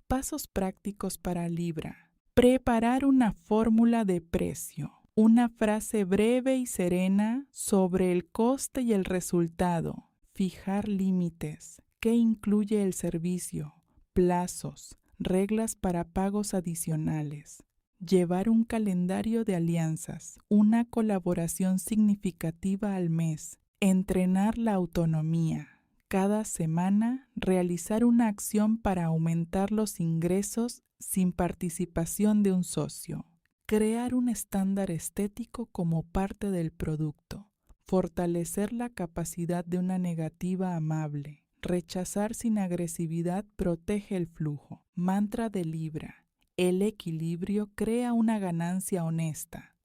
Pasos prácticos para Libra. Preparar una fórmula de precio. Una frase breve y serena sobre el coste y el resultado. Fijar límites. ¿Qué incluye el servicio? Plazos. Reglas para pagos adicionales. llevar un calendario de alianzas, una colaboración significativa al mes, entrenar la autonomía. Cada semana, realizar una acción para aumentar los ingresos sin participación de un socio. Crear un estándar estético como parte del producto. Fortalecer la capacidad de una negativa amable. Rechazar sin agresividad protege el flujo. Mantra de Libra. El equilibrio crea una ganancia honesta.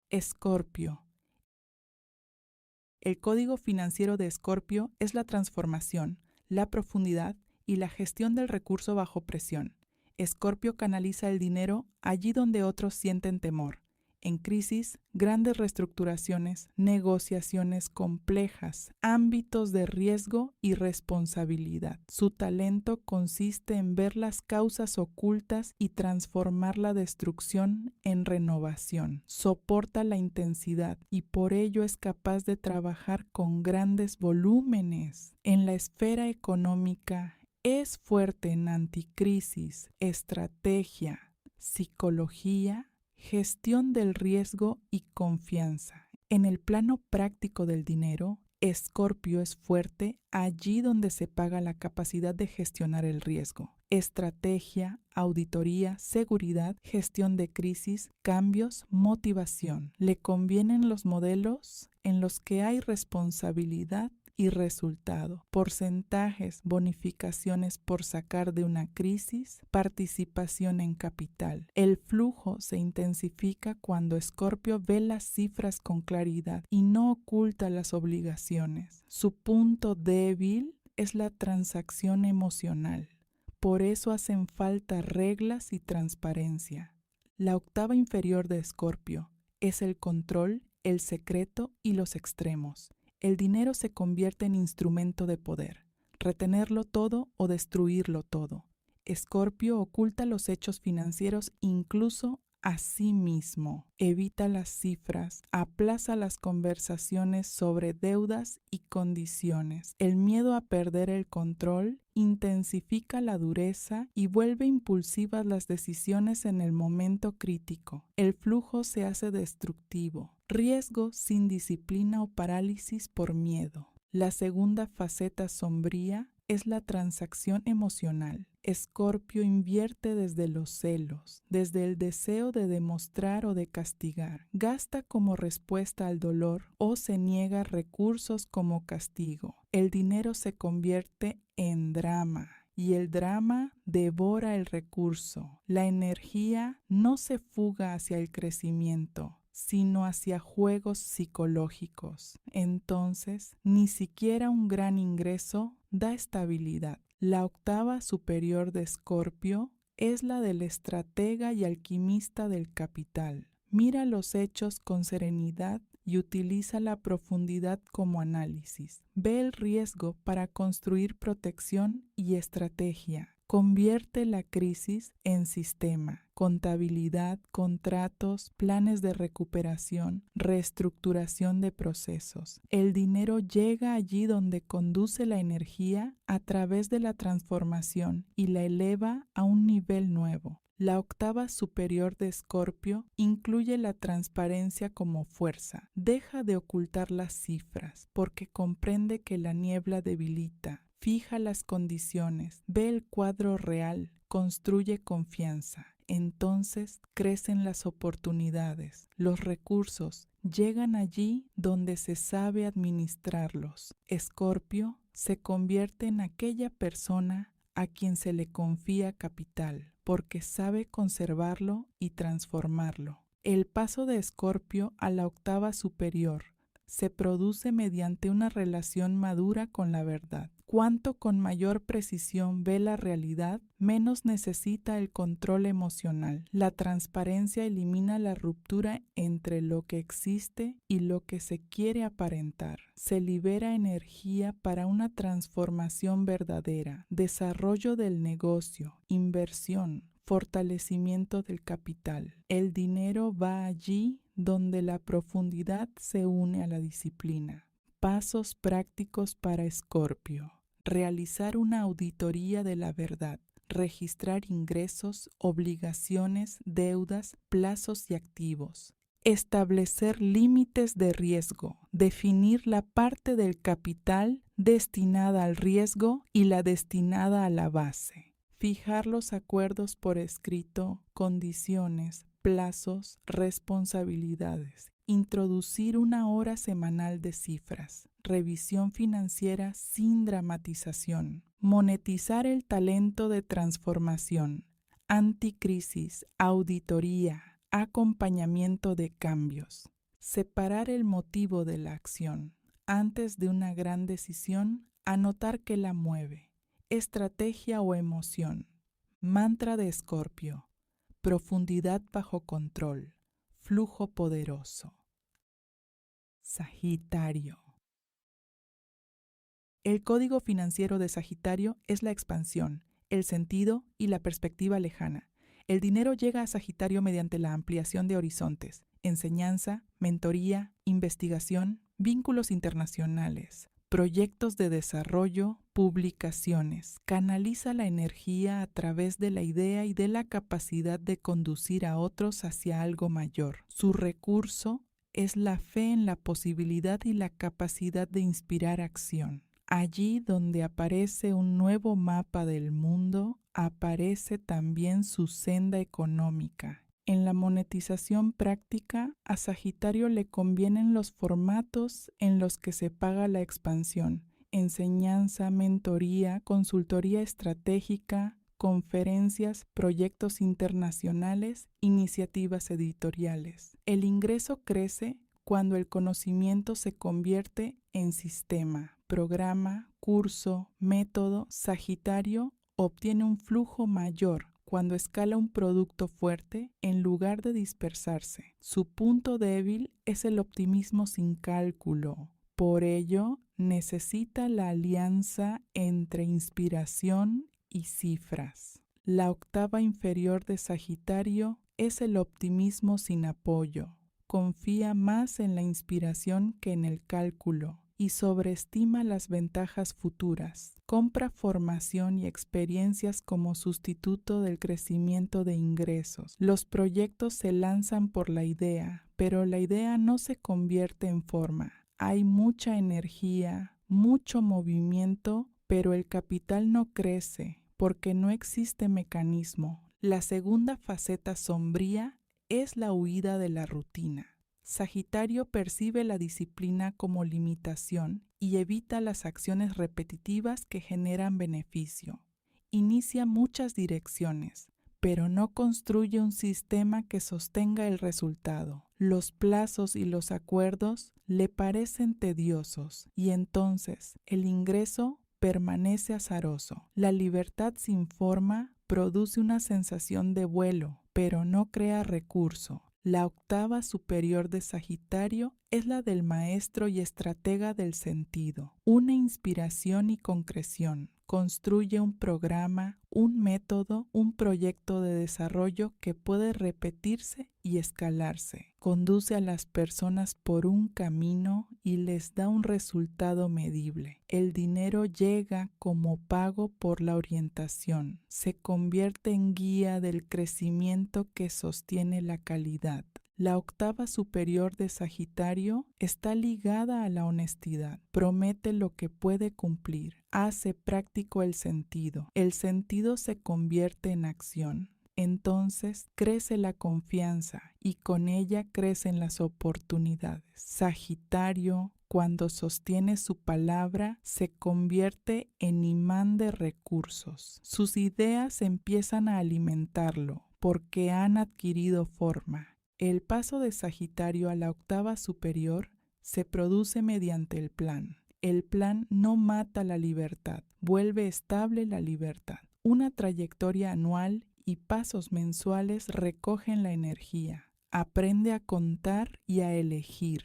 Escorpio. El código financiero de Escorpio es la transformación, la profundidad y la gestión del recurso bajo presión. Escorpio canaliza el dinero allí donde otros sienten temor. En crisis, grandes reestructuraciones, negociaciones complejas, ámbitos de riesgo y responsabilidad. Su talento consiste en ver las causas ocultas y transformar la destrucción en renovación. Soporta la intensidad y por ello es capaz de trabajar con grandes volúmenes. En la esfera económica, es fuerte en anticrisis, estrategia, psicología, gestión del riesgo y confianza. En el plano práctico del dinero, Escorpio es fuerte allí donde se paga la capacidad de gestionar el riesgo. Estrategia, auditoría, seguridad, gestión de crisis, cambios, motivación. Le convienen los modelos en los que hay responsabilidad y resultado, porcentajes, bonificaciones por sacar de una crisis, participación en capital. El flujo se intensifica cuando Escorpio ve las cifras con claridad y no oculta las obligaciones. Su punto débil es la transacción emocional. Por eso hacen falta reglas y transparencia. La octava inferior de Escorpio es el control, el secreto y los extremos. El dinero se convierte en instrumento de poder, retenerlo todo o destruirlo todo. Escorpio oculta los hechos financieros incluso a sí mismo. Evita las cifras, aplaza las conversaciones sobre deudas y condiciones. El miedo a perder el control intensifica la dureza y vuelve impulsivas las decisiones en el momento crítico. El flujo se hace destructivo. Riesgo sin disciplina o parálisis por miedo. La segunda faceta sombría es la transacción emocional. Escorpio invierte desde los celos, desde el deseo de demostrar o de castigar. Gasta como respuesta al dolor o se niega recursos como castigo. El dinero se convierte en drama y el drama devora el recurso. La energía no se fuga hacia el crecimiento, sino hacia juegos psicológicos. Entonces, ni siquiera un gran ingreso da estabilidad. La octava superior de Escorpio es la del estratega y alquimista del capital. Mira los hechos con serenidad y utiliza la profundidad como análisis. Ve el riesgo para construir protección y estrategia. Convierte la crisis en sistema. Contabilidad, contratos, planes de recuperación, reestructuración de procesos. El dinero llega allí donde conduce la energía a través de la transformación y la eleva a un nivel nuevo. La octava superior de Escorpio incluye la transparencia como fuerza. Deja de ocultar las cifras porque comprende que la niebla debilita. Fija las condiciones, ve el cuadro real, construye confianza. Entonces crecen las oportunidades, los recursos llegan allí donde se sabe administrarlos. Escorpio se convierte en aquella persona a quien se le confía capital, porque sabe conservarlo y transformarlo. El paso de Escorpio a la octava superior se produce mediante una relación madura con la verdad. Cuanto con mayor precisión ve la realidad, menos necesita el control emocional. La transparencia elimina la ruptura entre lo que existe y lo que se quiere aparentar. Se libera energía para una transformación verdadera, desarrollo del negocio, inversión, fortalecimiento del capital. El dinero va allí donde la profundidad se une a la disciplina. Pasos prácticos para Escorpio. Realizar una auditoría de la verdad. registrar ingresos, obligaciones, deudas, plazos y activos. Establecer límites de riesgo, definir la parte del capital destinada al riesgo y la destinada a la base. Fijar los acuerdos por escrito, condiciones, plazos, responsabilidades. Introducir una hora semanal de cifras. Revisión financiera sin dramatización. Monetizar el talento de transformación. Anticrisis, auditoría, acompañamiento de cambios. Separar el motivo de la acción. Antes de una gran decisión, anotar qué la mueve. Estrategia o emoción. Mantra de Escorpio. Profundidad bajo control. Flujo poderoso. Sagitario. El código financiero de Sagitario es la expansión, el sentido y la perspectiva lejana. El dinero llega a Sagitario mediante la ampliación de horizontes, enseñanza, mentoría, investigación, vínculos internacionales, proyectos de desarrollo, publicaciones. Canaliza la energía a través de la idea y de la capacidad de conducir a otros hacia algo mayor. Su recurso es la fe en la posibilidad y la capacidad de inspirar acción. Allí donde aparece un nuevo mapa del mundo, aparece también su senda económica. En la monetización práctica, a Sagitario le convienen los formatos en los que se paga la expansión: enseñanza, mentoría, consultoría estratégica, conferencias, proyectos internacionales, iniciativas editoriales. El ingreso crece cuando el conocimiento se convierte en sistema, programa, curso, método. Sagitario obtiene un flujo mayor cuando escala un producto fuerte en lugar de dispersarse. Su punto débil es el optimismo sin cálculo. Por ello, necesita la alianza entre inspiración y cifras. La octava inferior de Sagitario es el optimismo sin apoyo. Confía más en la inspiración que en el cálculo y sobreestima las ventajas futuras. Compra formación y experiencias como sustituto del crecimiento de ingresos. Los proyectos se lanzan por la idea, pero la idea no se convierte en forma. Hay mucha energía, mucho movimiento, pero el capital no crece porque no existe mecanismo. La segunda faceta sombría es la huida de la rutina. Sagitario percibe la disciplina como limitación y evita las acciones repetitivas que generan beneficio. Inicia muchas direcciones, pero no construye un sistema que sostenga el resultado. Los plazos y los acuerdos le parecen tediosos y entonces el ingreso permanece azaroso. La libertad sin forma produce una sensación de vuelo, pero no crea recurso. La octava superior de Sagitario es la del maestro y estratega del sentido. Una inspiración y concreción. Construye un programa, un método, un proyecto de desarrollo que puede repetirse y escalarse. Conduce a las personas por un camino y les da un resultado medible. El dinero llega como pago por la orientación. Se convierte en guía del crecimiento que sostiene la calidad. La octava superior de Sagitario está ligada a la honestidad. Promete lo que puede cumplir. Hace práctico el sentido. El sentido se convierte en acción. Entonces crece la confianza y con ella crecen las oportunidades. Sagitario, cuando sostiene su palabra, se convierte en imán de recursos. Sus ideas empiezan a alimentarlo porque han adquirido forma. El paso de Sagitario a la octava superior se produce mediante el plan. El plan no mata la libertad, vuelve estable la libertad. Una trayectoria anual y pasos mensuales recogen la energía. Aprende a contar y a elegir.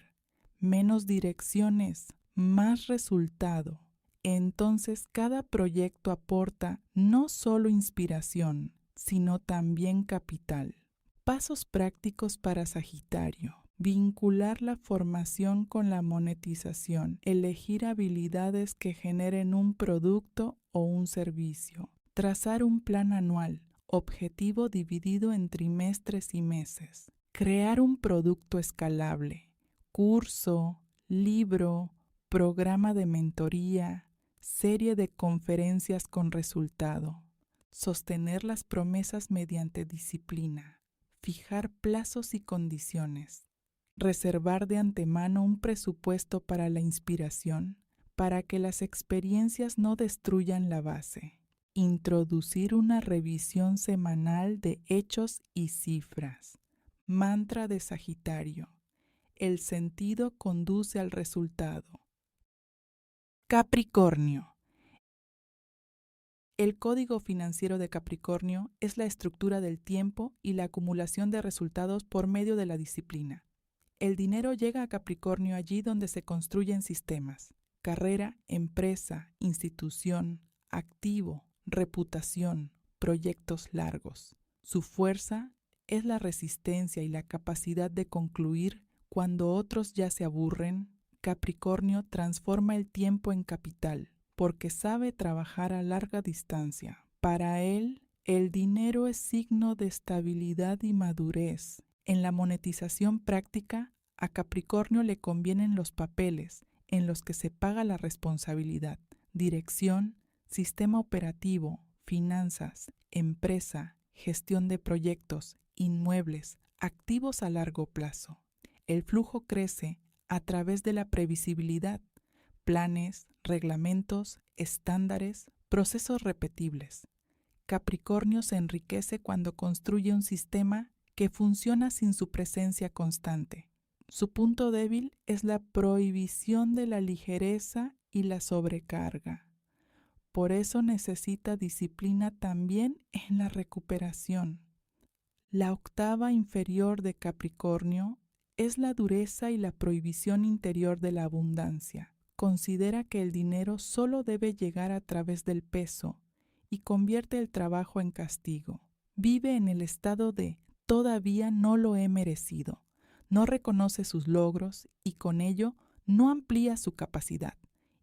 Menos direcciones, más resultado. Entonces cada proyecto aporta no solo inspiración, sino también capital. Pasos prácticos para Sagitario. Vincular la formación con la monetización. Elegir habilidades que generen un producto o un servicio. Trazar un plan anual, objetivo dividido en trimestres y meses. Crear un producto escalable, curso, libro, programa de mentoría, serie de conferencias con resultado. Sostener las promesas mediante disciplina. Fijar plazos y condiciones. Reservar de antemano un presupuesto para la inspiración, para que las experiencias no destruyan la base. Introducir una revisión semanal de hechos y cifras. Mantra de Sagitario. El sentido conduce al resultado. Capricornio. El código financiero de Capricornio es la estructura del tiempo y la acumulación de resultados por medio de la disciplina. El dinero llega a Capricornio allí donde se construyen sistemas: carrera, empresa, institución, activo, reputación, proyectos largos. Su fuerza es la resistencia y la capacidad de concluir cuando otros ya se aburren. Capricornio transforma el tiempo en capital porque sabe trabajar a larga distancia. Para él, el dinero es signo de estabilidad y madurez. En la monetización práctica, a Capricornio le convienen los papeles en los que se paga la responsabilidad, dirección, sistema operativo, finanzas, empresa, gestión de proyectos, inmuebles, activos a largo plazo. El flujo crece a través de la previsibilidad, planes, reglamentos, estándares, procesos repetibles. Capricornio se enriquece cuando construye un sistema que funciona sin su presencia constante. Su punto débil es la prohibición de la ligereza y la sobrecarga. Por eso necesita disciplina también en la recuperación. La octava inferior de Capricornio es la dureza y la prohibición interior de la abundancia. Considera que el dinero solo debe llegar a través del peso y convierte el trabajo en castigo. Vive en el estado de todavía no lo he merecido. No reconoce sus logros y con ello no amplía su capacidad.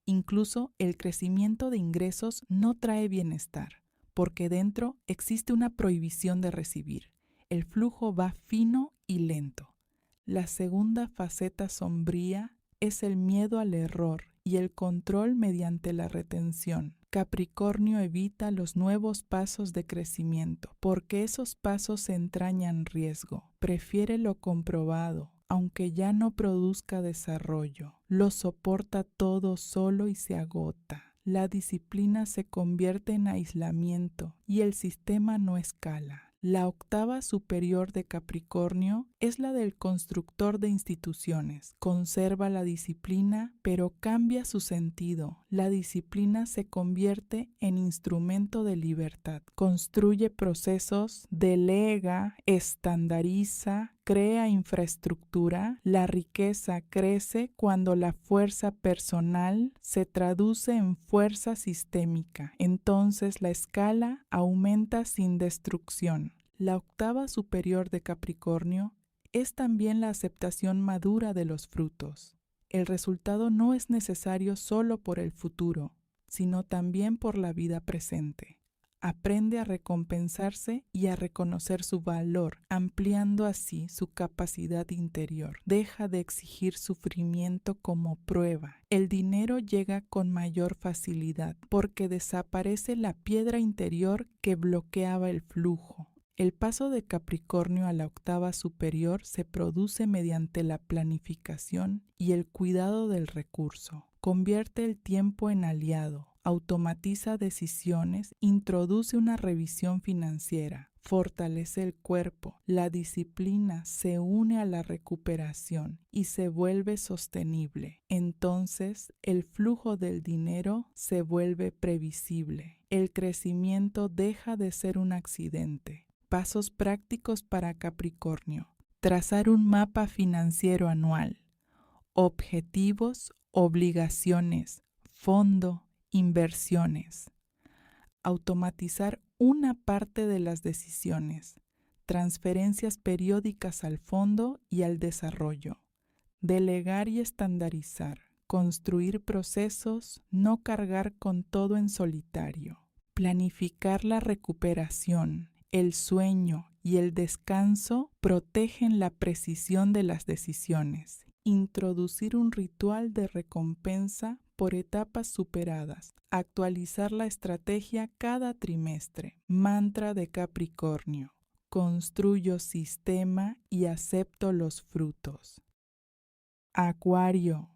Incluso el crecimiento de ingresos no trae bienestar, porque dentro existe una prohibición de recibir. El flujo va fino y lento. La segunda faceta sombría es el miedo al error y el control mediante la retención. Capricornio evita los nuevos pasos de crecimiento porque esos pasos entrañan riesgo. Prefiere lo comprobado, aunque ya no produzca desarrollo. Lo soporta todo solo y se agota. La disciplina se convierte en aislamiento y el sistema no escala. La octava superior de Capricornio es la del constructor de instituciones. Conserva la disciplina, pero cambia su sentido. La disciplina se convierte en instrumento de libertad. Construye procesos, delega, estandariza, crea infraestructura. La riqueza crece cuando la fuerza personal se traduce en fuerza sistémica. Entonces la escala aumenta sin destrucción. La octava superior de Capricornio es también la aceptación madura de los frutos. El resultado no es necesario solo por el futuro, sino también por la vida presente. Aprende a recompensarse y a reconocer su valor, ampliando así su capacidad interior. Deja de exigir sufrimiento como prueba. El dinero llega con mayor facilidad porque desaparece la piedra interior que bloqueaba el flujo. El paso de Capricornio a la octava superior se produce mediante la planificación y el cuidado del recurso. Convierte el tiempo en aliado. Automatiza decisiones, introduce una revisión financiera, fortalece el cuerpo, la disciplina se une a la recuperación y se vuelve sostenible. Entonces, el flujo del dinero se vuelve previsible. El crecimiento deja de ser un accidente. Pasos prácticos para Capricornio. Trazar un mapa financiero anual. Objetivos, obligaciones, fondo, inversiones. Automatizar una parte de las decisiones. Transferencias periódicas al fondo y al desarrollo. Delegar y estandarizar. Construir procesos, no cargar con todo en solitario. Planificar la recuperación, el sueño y el descanso protegen la precisión de las decisiones. Introducir un ritual de recompensa por etapas superadas. Actualizar la estrategia cada trimestre. Mantra de Capricornio. Construyo sistema y acepto los frutos. Acuario.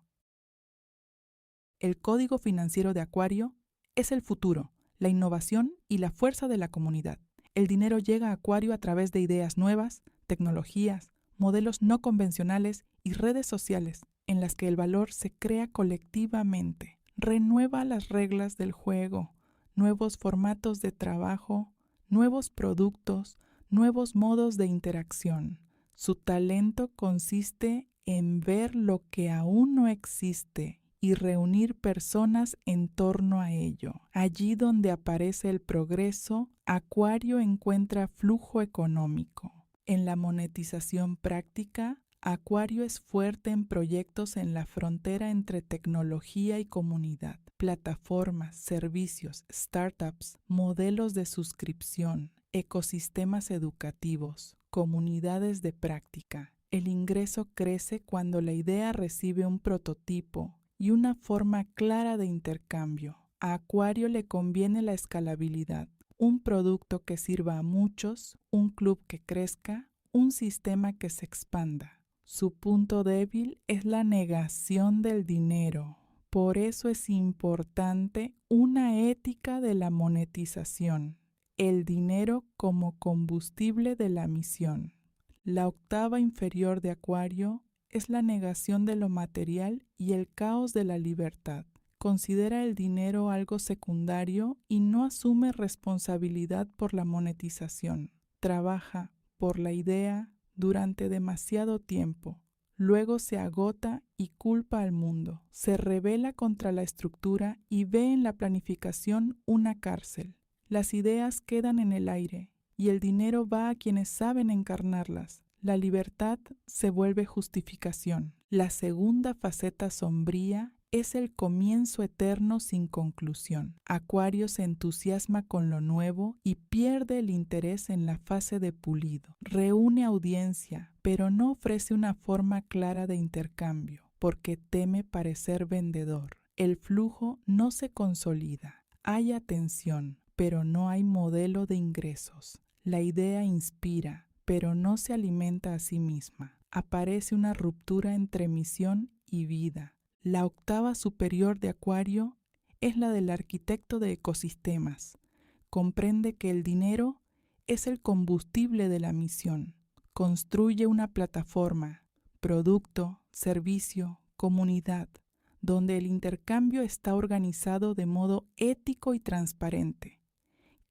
El código financiero de Acuario es el futuro, la innovación y la fuerza de la comunidad. El dinero llega a Acuario a través de ideas nuevas, tecnologías, modelos no convencionales y redes sociales en las que el valor se crea colectivamente. Renueva las reglas del juego, nuevos formatos de trabajo, nuevos productos, nuevos modos de interacción. Su talento consiste en ver lo que aún no existe y reunir personas en torno a ello. Allí donde aparece el progreso, Acuario encuentra flujo económico. En la monetización práctica, Acuario es fuerte en proyectos en la frontera entre tecnología y comunidad, plataformas, servicios, startups, modelos de suscripción, ecosistemas educativos, comunidades de práctica. El ingreso crece cuando la idea recibe un prototipo y una forma clara de intercambio. A Acuario le conviene la escalabilidad, un producto que sirva a muchos, un club que crezca, un sistema que se expanda. Su punto débil es la negación del dinero. Por eso es importante una ética de la monetización. El dinero como combustible de la misión. La octava inferior de Acuario es la negación de lo material y el caos de la libertad. Considera el dinero algo secundario y no asume responsabilidad por la monetización. Trabaja por la idea durante demasiado tiempo. Luego se agota y culpa al mundo. Se rebela contra la estructura y ve en la planificación una cárcel. Las ideas quedan en el aire y el dinero va a quienes saben encarnarlas. La libertad se vuelve justificación. La segunda faceta sombría es el comienzo eterno sin conclusión. Acuario se entusiasma con lo nuevo y pierde el interés en la fase de pulido. Reúne audiencia, pero no ofrece una forma clara de intercambio, porque teme parecer vendedor. El flujo no se consolida. Hay atención, pero no hay modelo de ingresos. La idea inspira, pero no se alimenta a sí misma. Aparece una ruptura entre misión y vida. La octava superior de Acuario es la del arquitecto de ecosistemas. Comprende que el dinero es el combustible de la misión. Construye una plataforma, producto, servicio, comunidad, donde el intercambio está organizado de modo ético y transparente.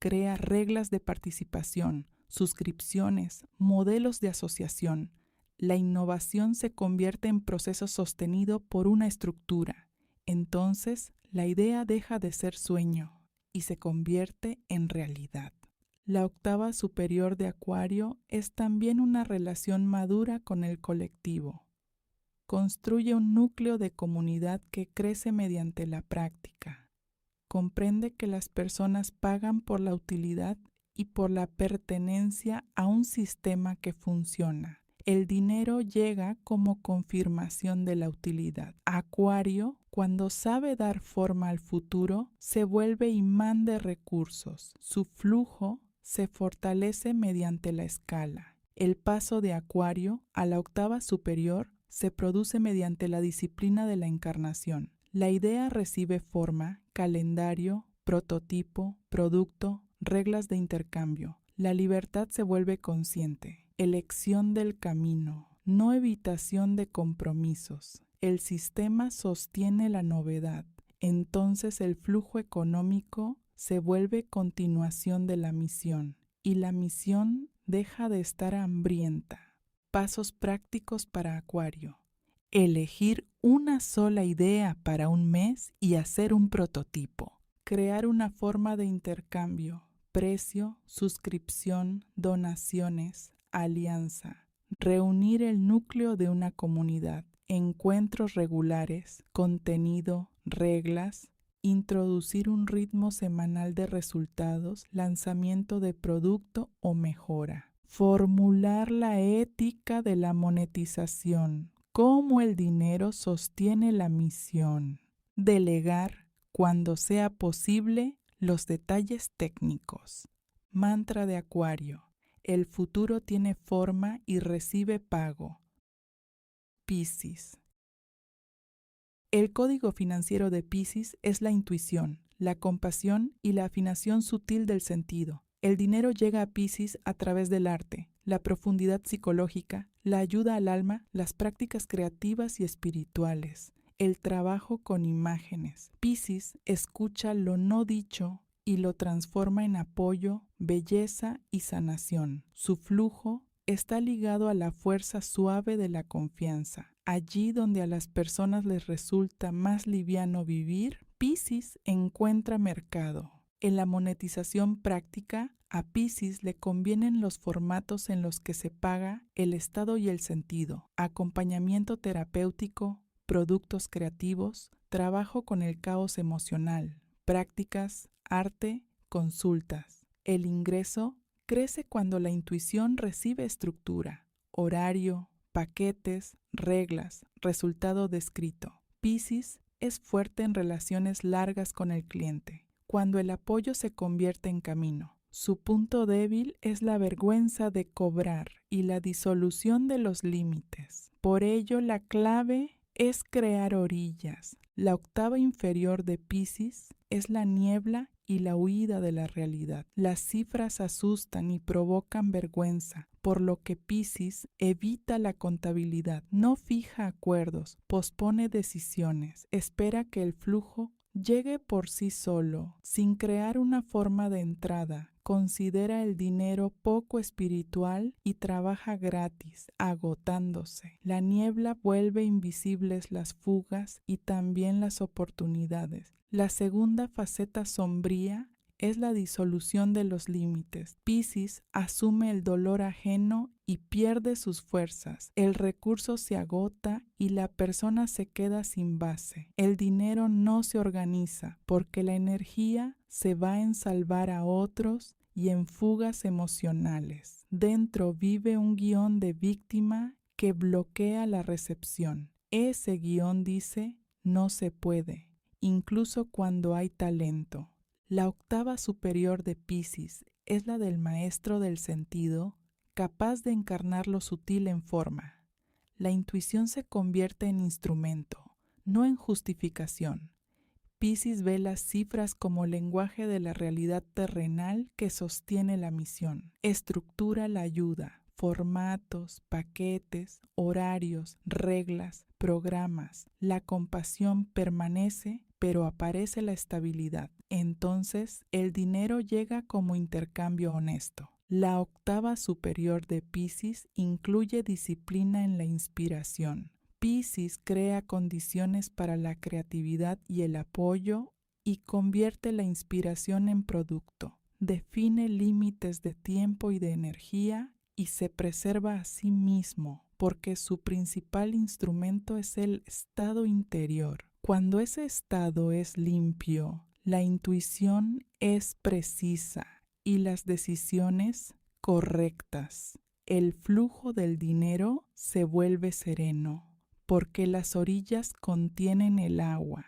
Crea reglas de participación, suscripciones, modelos de asociación. La innovación se convierte en proceso sostenido por una estructura. Entonces, la idea deja de ser sueño y se convierte en realidad. La octava superior de Acuario es también una relación madura con el colectivo. Construye un núcleo de comunidad que crece mediante la práctica. Comprende que las personas pagan por la utilidad y por la pertenencia a un sistema que funciona. El dinero llega como confirmación de la utilidad. Acuario, cuando sabe dar forma al futuro, se vuelve imán de recursos. Su flujo se fortalece mediante la escala. El paso de Acuario a la octava superior se produce mediante la disciplina de la encarnación. La idea recibe forma, calendario, prototipo, producto, reglas de intercambio. La libertad se vuelve consciente. Elección del camino, no evitación de compromisos. El sistema sostiene la novedad. Entonces el flujo económico se vuelve continuación de la misión y la misión deja de estar hambrienta. Pasos prácticos para Acuario. Elegir una sola idea para un mes y hacer un prototipo. Crear una forma de intercambio, precio, suscripción, donaciones, alianza. Reunir el núcleo de una comunidad, encuentros regulares, contenido, reglas, introducir un ritmo semanal de resultados, lanzamiento de producto o mejora. Formular la ética de la monetización, cómo el dinero sostiene la misión. Delegar, cuando sea posible, los detalles técnicos. Mantra de Acuario. El futuro tiene forma y recibe pago. Piscis. El código financiero de Piscis es la intuición, la compasión y la afinación sutil del sentido. El dinero llega a Piscis a través del arte, la profundidad psicológica, la ayuda al alma, las prácticas creativas y espirituales, el trabajo con imágenes. Piscis escucha lo no dicho y lo transforma en apoyo, belleza y sanación. Su flujo está ligado a la fuerza suave de la confianza. Allí donde a las personas les resulta más liviano vivir, Piscis encuentra mercado. En la monetización práctica, a Piscis le convienen los formatos en los que se paga el estado y el sentido, acompañamiento terapéutico, productos creativos, trabajo con el caos emocional, prácticas, arte, consultas. El ingreso crece cuando la intuición recibe estructura, horario, paquetes, reglas, resultado descrito. Piscis es fuerte en relaciones largas con el cliente, cuando el apoyo se convierte en camino. Su punto débil es la vergüenza de cobrar y la disolución de los límites. Por ello, la clave es crear orillas. La octava inferior de Piscis es la niebla y la huida de la realidad. Las cifras asustan y provocan vergüenza, por lo que Piscis evita la contabilidad, no fija acuerdos, pospone decisiones, espera que el flujo llegue por sí solo, sin crear una forma de entrada. Considera el dinero poco espiritual y trabaja gratis, agotándose. La niebla vuelve invisibles las fugas y también las oportunidades. La segunda faceta sombría es la disolución de los límites. Piscis asume el dolor ajeno y pierde sus fuerzas. El recurso se agota y la persona se queda sin base. El dinero no se organiza porque la energía se va en salvar a otros y en fugas emocionales. Dentro vive un guión de víctima que bloquea la recepción. Ese guión dice: no se puede, incluso cuando hay talento. La octava superior de Piscis es la del maestro del sentido, capaz de encarnar lo sutil en forma. La intuición se convierte en instrumento, no en justificación. Piscis ve las cifras como lenguaje de la realidad terrenal que sostiene la misión. Estructura la ayuda, formatos, paquetes, horarios, reglas, programas. La compasión permanece, pero aparece la estabilidad. Entonces, el dinero llega como intercambio honesto. La octava superior de Piscis incluye disciplina en la inspiración. Piscis crea condiciones para la creatividad y el apoyo y convierte la inspiración en producto. Define límites de tiempo y de energía y se preserva a sí mismo porque su principal instrumento es el estado interior. Cuando ese estado es limpio, la intuición es precisa y las decisiones correctas. El flujo del dinero se vuelve sereno, porque las orillas contienen el agua.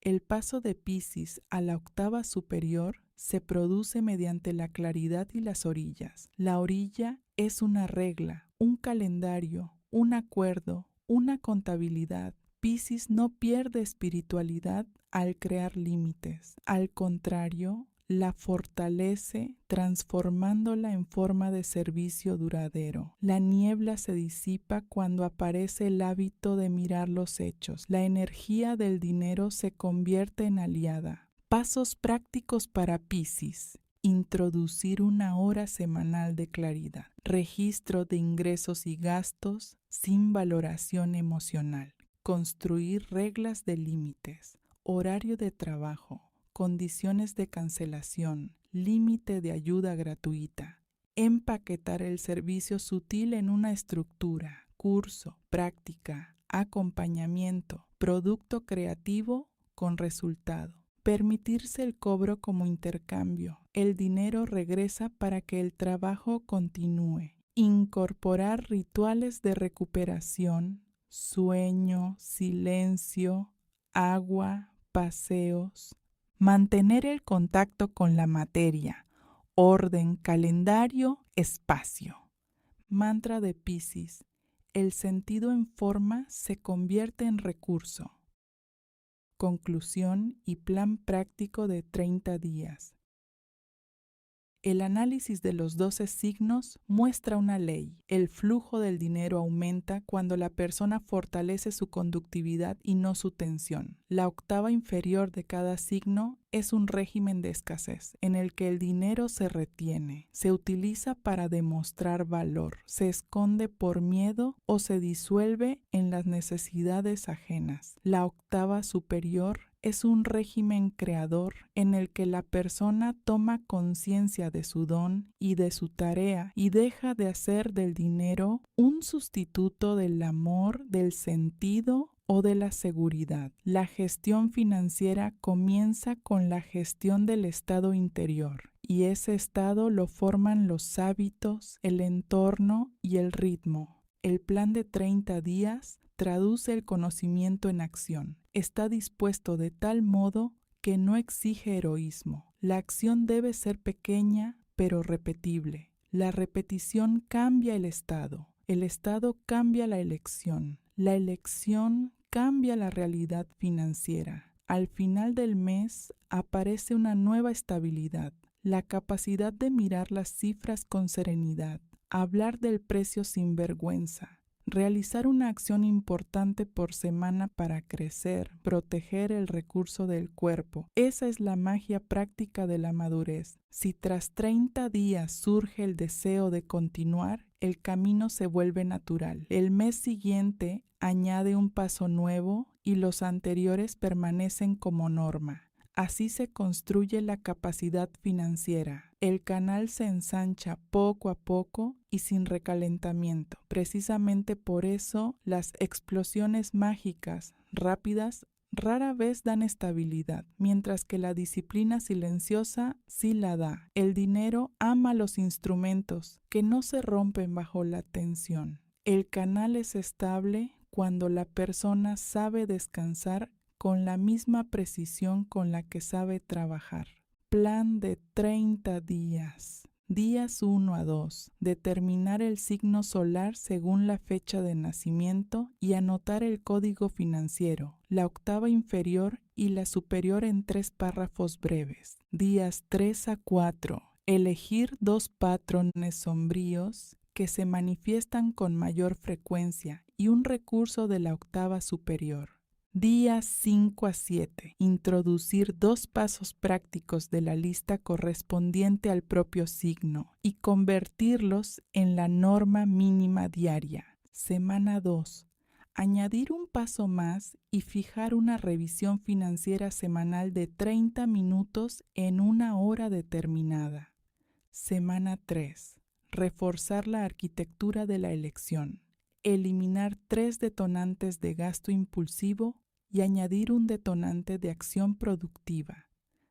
El paso de Piscis a la octava superior se produce mediante la claridad y las orillas. La orilla es una regla, un calendario, un acuerdo, una contabilidad. Piscis no pierde espiritualidad al crear límites. Al contrario, la fortalece transformándola en forma de servicio duradero. La niebla se disipa cuando aparece el hábito de mirar los hechos. La energía del dinero se convierte en aliada. Pasos prácticos para Piscis. Introducir una hora semanal de claridad. Registro de ingresos y gastos sin valoración emocional. Construir reglas de límites. Horario de trabajo. Condiciones de cancelación, límite de ayuda gratuita, empaquetar el servicio sutil en una estructura, curso, práctica, acompañamiento, producto creativo con resultado. Permitirse el cobro como intercambio. El dinero regresa para que el trabajo continúe. Incorporar rituales de recuperación, sueño, silencio, agua, paseos. Mantener el contacto con la materia. Orden, calendario, espacio. Mantra de Piscis. El sentido en forma se convierte en recurso. Conclusión y plan práctico de 30 días. El análisis de los 12 signos muestra una ley. El flujo del dinero aumenta cuando la persona fortalece su conductividad y no su tensión. La octava inferior de cada signo es un régimen de escasez, en el que el dinero se retiene, se utiliza para demostrar valor, se esconde por miedo o se disuelve en las necesidades ajenas. La octava superior es un régimen creador en el que la persona toma conciencia de su don y de su tarea y deja de hacer del dinero un sustituto del amor, del sentido o de la seguridad. La gestión financiera comienza con la gestión del estado interior, y ese estado lo forman los hábitos, el entorno y el ritmo. El plan de 30 días traduce el conocimiento en acción. Está dispuesto de tal modo que no exige heroísmo. La acción debe ser pequeña pero repetible. La repetición cambia el estado cambia la elección cambia la realidad financiera. Al final del mes aparece una nueva estabilidad, la capacidad de mirar las cifras con serenidad, hablar del precio sin vergüenza, realizar una acción importante por semana para crecer, proteger el recurso del cuerpo. Esa es la magia práctica de la madurez. Si tras 30 días surge el deseo de continuar, el camino se vuelve natural. El mes siguiente añade un paso nuevo y los anteriores permanecen como norma. Así se construye la capacidad financiera. El canal se ensancha poco a poco y sin recalentamiento. Precisamente por eso las explosiones mágicas rápidas rara vez dan estabilidad, mientras que la disciplina silenciosa sí la da. El dinero ama los instrumentos que no se rompen bajo la tensión. El canal es estable cuando la persona sabe descansar con la misma precisión con la que sabe trabajar. Plan de 30 días. Días 1 a 2. Determinar el signo solar según la fecha de nacimiento y anotar el código financiero, la octava inferior y la superior en 3 párrafos breves. Días 3 a 4. Elegir 2 patrones sombríos que se manifiestan con mayor frecuencia y un recurso de la octava superior. Días 5 a 7. Introducir 2 pasos prácticos de la lista correspondiente al propio signo y convertirlos en la norma mínima diaria. Semana 2. Añadir un paso más y fijar una revisión financiera semanal de 30 minutos en una hora determinada. Semana 3. Reforzar la arquitectura de la elección. Eliminar 3 detonantes de gasto impulsivo y añadir un detonante de acción productiva.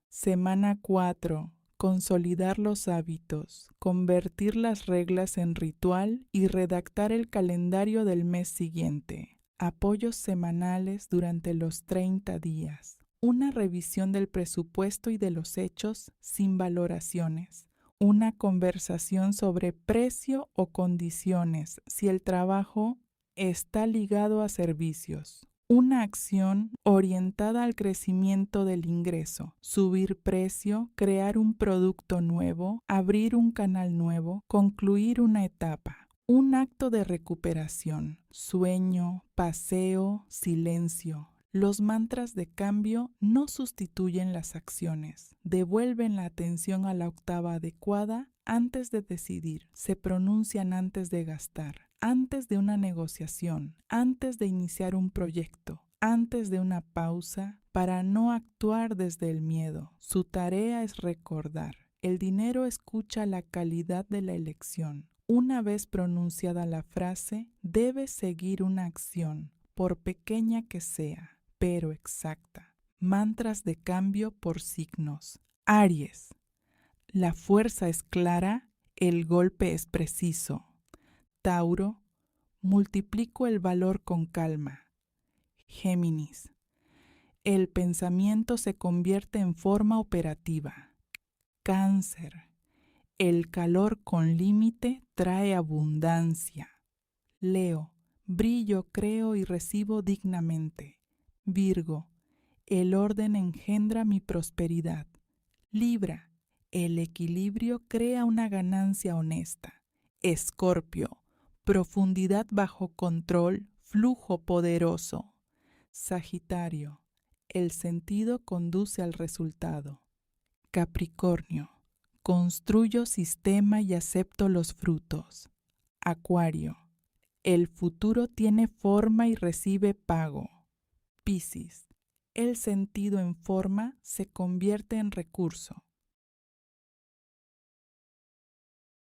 Semana 4. Consolidar los hábitos, convertir las reglas en ritual y redactar el calendario del mes siguiente. Apoyos semanales durante los 30 días. Una revisión del presupuesto y de los hechos sin valoraciones. Una conversación sobre precio o condiciones si el trabajo está ligado a servicios. Una acción orientada al crecimiento del ingreso, subir precio, crear un producto nuevo, abrir un canal nuevo, concluir una etapa. Un acto de recuperación, sueño, paseo, silencio. Los mantras de cambio no sustituyen las acciones, devuelven la atención a la octava adecuada antes de decidir, se pronuncian antes de gastar, antes de una negociación, antes de iniciar un proyecto, antes de una pausa, para no actuar desde el miedo. Su tarea es recordar. El dinero escucha la calidad de la elección. Una vez pronunciada la frase, debe seguir una acción, por pequeña que sea, pero exacta. Mantras de cambio por signos. Aries. La fuerza es clara, el golpe es preciso. Tauro. Multiplico el valor con calma. Géminis. El pensamiento se convierte en forma operativa. Cáncer. El calor con límite trae abundancia. Leo. Brillo, creo y recibo dignamente. Virgo. El orden engendra mi prosperidad. Libra. El equilibrio crea una ganancia honesta. Escorpio. Profundidad bajo control, flujo poderoso. Sagitario. El sentido conduce al resultado. Capricornio. Construyo sistema y acepto los frutos. Acuario. El futuro tiene forma y recibe pago. Piscis. El sentido en forma se convierte en recurso.